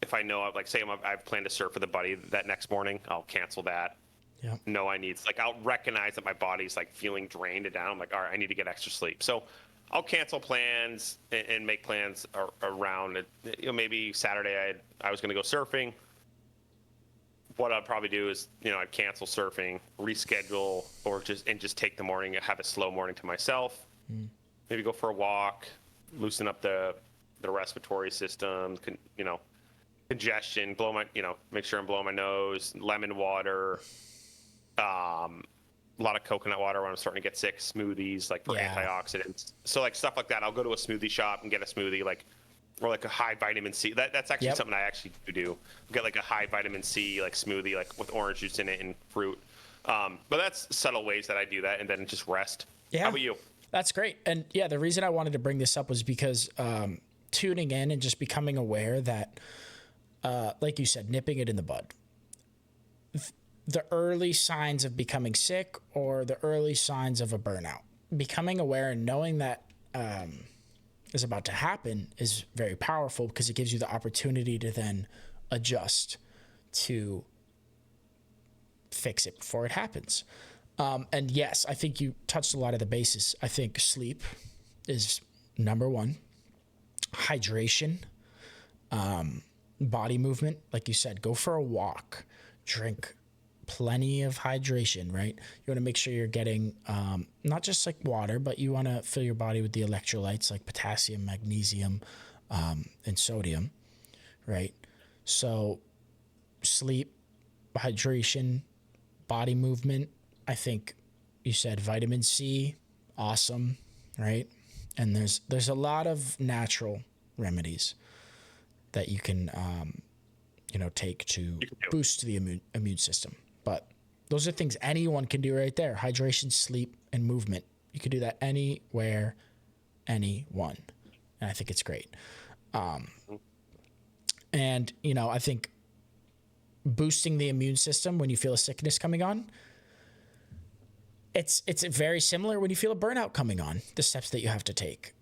if I know say I've planned to surf with a buddy that next morning, I'll cancel that. Yeah. No, I need I'll recognize that my body's feeling drained and down. I'm all right, I need to get extra sleep. So I'll cancel plans and make plans around it. Maybe Saturday I was going to go surfing. What I'd probably do is, I'd cancel surfing, reschedule, or just take the morning, have a slow morning to myself. Maybe go for a walk, loosen up the respiratory system, congestion, make sure I'm blowing my nose, lemon water, a lot of coconut water when I'm starting to get sick, smoothies for antioxidants. So stuff like that. I'll go to a smoothie shop and get a smoothie or a high vitamin C. That's actually something I actually do. Get a high vitamin C smoothie with orange juice in it and fruit. But that's subtle ways that I do that, and then just rest. Yeah. How about you? That's great. And yeah, the reason I wanted to bring this up was because tuning in and just becoming aware that like you said, nipping it in the bud. The early signs of becoming sick or the early signs of a burnout. Becoming aware and knowing that is about to happen is very powerful because it gives you the opportunity to then adjust to fix it before it happens. And yes, I think you touched a lot of the bases. I think sleep is number one. Hydration, body movement, like you said, go for a walk, drink plenty of hydration, right? You want to make sure you're getting not just like water, but you want to fill your body with the electrolytes like potassium, magnesium, and sodium, right? So sleep, hydration, body movement. I think you said vitamin C, awesome, right? And there's a lot of natural remedies that you can take to boost the immune system. But those are things anyone can do right there. Hydration, sleep, and movement. You can do that anywhere, anyone. And I think it's great. And I think boosting the immune system when you feel a sickness coming on, it's very similar when you feel a burnout coming on, the steps that you have to take.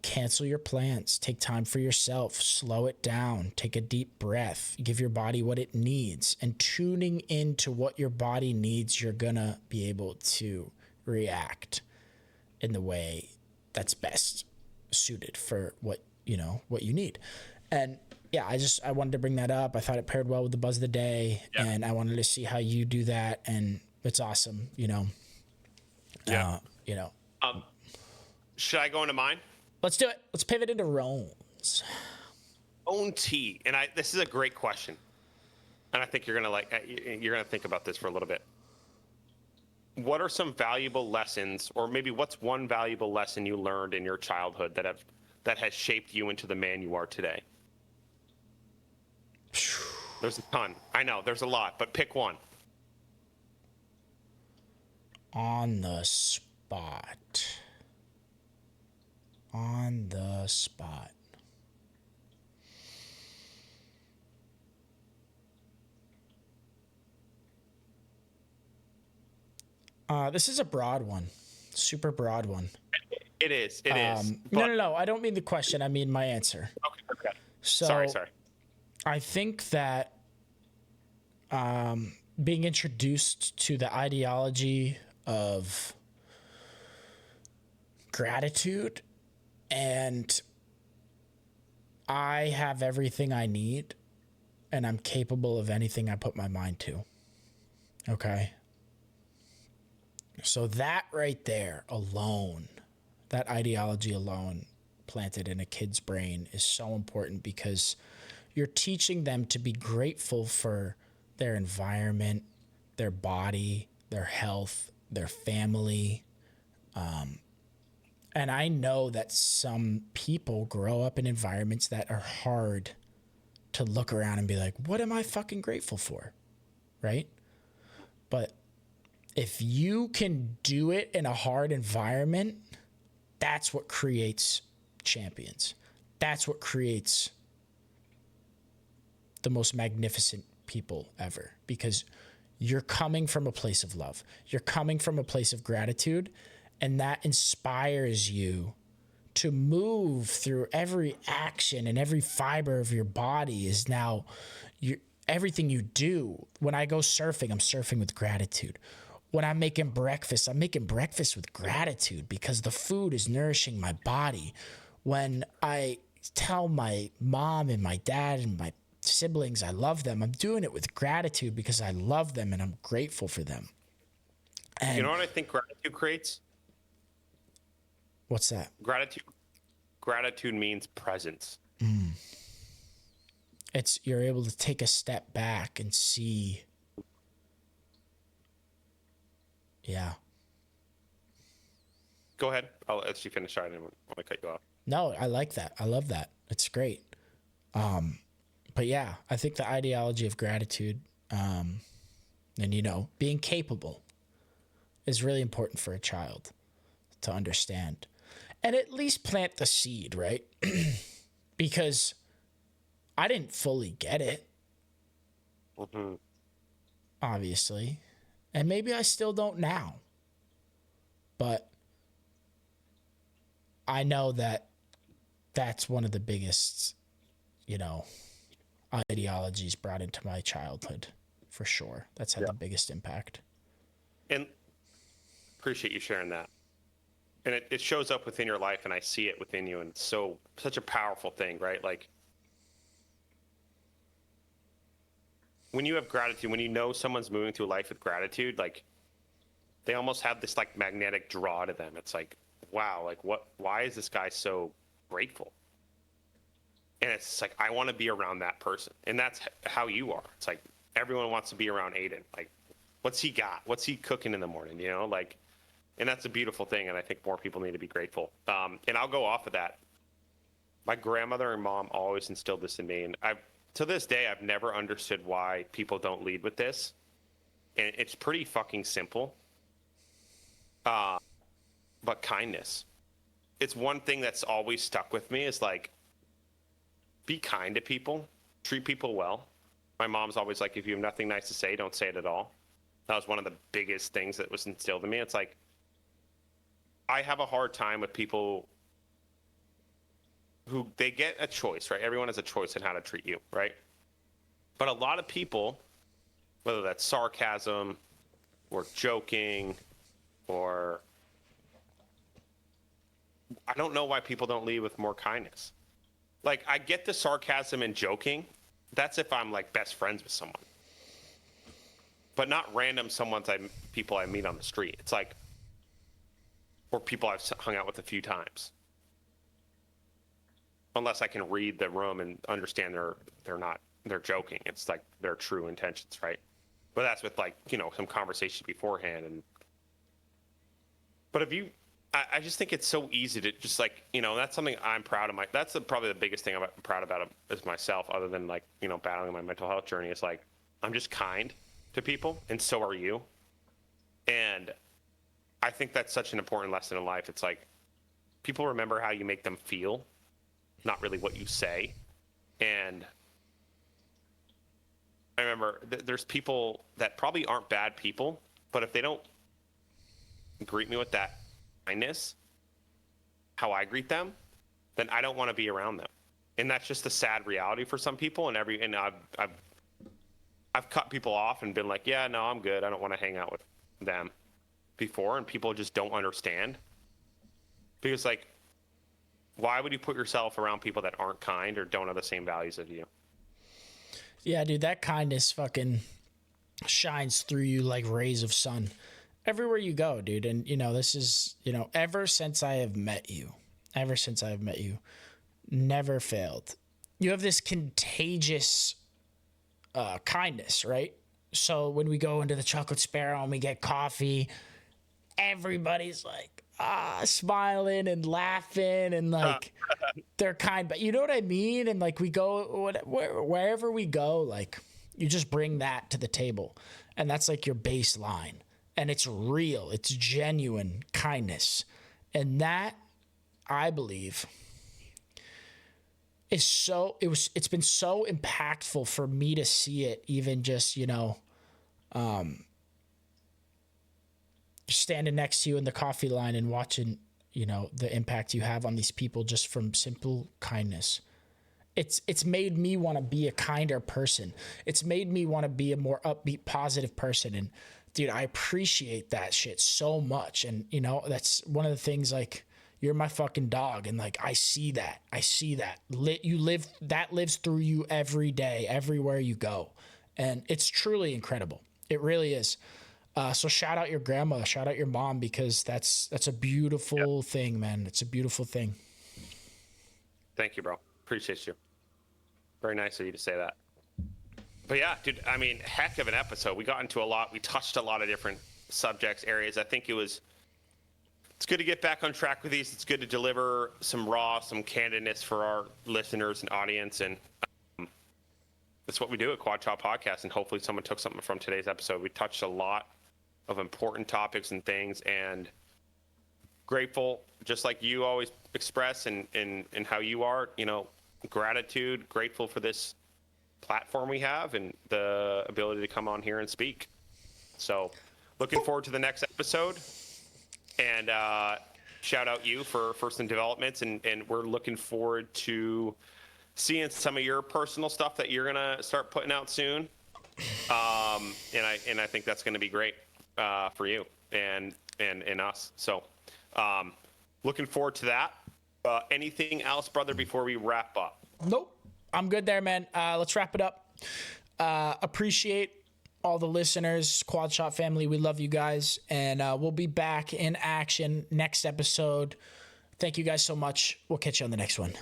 Cancel your plans, take time for yourself, slow it down, take a deep breath, give your body what it needs, and tuning into what your body needs, you're gonna be able to react in the way that's best suited for what you need. And yeah, I wanted to bring that up. I thought it paired well with the buzz of the day, and I wanted to see how you do that, and it's awesome, Should I go into mine? Let's do it. Let's pivot into Rones. Own tea, and this is a great question, and I think you're gonna think about this for a little bit. What are some valuable lessons, or maybe what's one valuable lesson you learned in your childhood that has shaped you into the man you are today? There's a ton. I know there's a lot, but pick one. On the spot. On the spot. This is a broad one. Super broad one. It is. It is. No. I don't mean the question. I mean my answer. Okay. So, sorry. I think that being introduced to the ideology of gratitude and I have everything I need and I'm capable of anything I put my mind to. Okay. So that right there alone, that ideology alone planted in a kid's brain is so important because you're teaching them to be grateful for their environment, their body, their health, their family. And I know that some people grow up in environments that are hard to look around and be like, what am I fucking grateful for? Right? But if you can do it in a hard environment, that's what creates champions. That's what creates the most magnificent people ever, because you're coming from a place of love. You're coming from a place of gratitude, and that inspires you to move through every action, and every fiber of your body is now everything you do. When I go surfing, I'm surfing with gratitude. When I'm making breakfast with gratitude because the food is nourishing my body. When I tell my mom and my dad and my siblings I love them, I'm doing it with gratitude because I love them and I'm grateful for them. And you know what I think gratitude creates? What's that? Gratitude means presence. It's you're able to take a step back and see. Yeah. Go ahead. I'll let you finish. I didn't want to cut you off. No, I like that. I love that. It's great. But yeah, I think the ideology of gratitude, and being capable is really important for a child to understand and at least plant the seed, right? Because I didn't fully get it, Mm-hmm. obviously. And maybe I still don't now. But I know that that's one of the biggest, you know, ideologies brought into my childhood, for sure. That's had Yeah. the biggest impact. And appreciate you sharing that. And it shows up within your life, and I see it within you, and it's such a powerful thing, right? Like when you have gratitude, when you know someone's moving through life with gratitude, like they almost have this like magnetic draw to them. It's like, wow, like why is this guy so grateful? And it's like, I want to be around that person. And that's how you are. It's like everyone wants to be around Aiden. Like, what's he got? What's he cooking in the morning? You know, like, and that's a beautiful thing. And I think more people need to be grateful. And I'll go off of that. My grandmother and mom always instilled this in me. And to this day, I've never understood why people don't lead with this. And it's pretty fucking simple. But kindness. It's one thing that's always stuck with me is like, be kind to people, treat people well. My mom's always like, if you have nothing nice to say, don't say it at all. That was one of the biggest things that was instilled in me. It's like, I have a hard time with people who they get a choice, right? Everyone has a choice in how to treat you, right? But a lot of people, whether that's sarcasm or joking or I don't know why people don't lead with more kindness. Like, I get the sarcasm and joking. That's if I'm like best friends with someone, but not random people I meet on the street. It's like, or people I've hung out with a few times. Unless I can read the room and understand they're joking. It's like their true intentions, right? But that's with like, you know, some conversation beforehand. But if you, I just think it's so easy to just like, you know, that's something I'm proud of. That's probably the biggest thing I'm proud about is myself, other than like, you know, battling my mental health journey. Is like, I'm just kind to people, and so are you. And I think that's such an important lesson in life. It's like, people remember how you make them feel, not really what you say. And I remember there's people that probably aren't bad people, but if they don't greet me with that kindness, how I greet them, then I don't want to be around them. And that's just a sad reality for some people. And I've cut people off and been like, yeah, no, I'm good. I don't want to hang out with them before. And people just don't understand, because like, why would you put yourself around people that aren't kind or don't have the same values as you? Yeah, dude, that kindness fucking shines through you like rays of sun everywhere you go, dude. And, you know, this is, you know, ever since I have met you, never failed. You have this contagious kindness, right? So when we go into the Chocolate Sparrow and we get coffee, everybody's like, smiling and laughing and like they're kind, but you know what I mean? And like we go, wherever we go, like you just bring that to the table, and that's like your baseline. And it's real, it's genuine kindness. And that, I believe, it's been so impactful for me to see it, even just, you know, standing next to you in the coffee line and watching, you know, the impact you have on these people just from simple kindness. It's made me want to be a kinder person. It's made me want to be a more upbeat, positive person. And dude, I appreciate that shit so much. And you know, that's one of the things, like, you're my fucking dog. And like, I see that. That lives through you every day, everywhere you go. And it's truly incredible. It really is. So shout out your grandma, shout out your mom, because that's a beautiful thing, man. It's a beautiful thing. Thank you, bro. Appreciate you. Very nice of you to say that. But yeah, dude, I mean, heck of an episode. We got into a lot. We touched a lot of different subjects, areas. I think it's good to get back on track with these. It's good to deliver some candidness for our listeners and audience. And that's what we do at Quad Chop Podcast. And hopefully someone took something from today's episode. We touched a lot of important topics and things, and grateful, just like you always express and how you are, you know, gratitude, grateful for this platform we have and the ability to come on here and speak. So looking forward to the next episode, and shout out you for first in developments, and we're looking forward to seeing some of your personal stuff that you're gonna start putting out soon. And I think that's gonna be great for you and us. So looking forward to that. Anything else, brother, before we wrap up? Nope. I'm good there, man. Let's wrap it up. Appreciate all the listeners, Quad Shot family. We love you guys. And we'll be back in action next episode. Thank you guys so much. We'll catch you on the next one.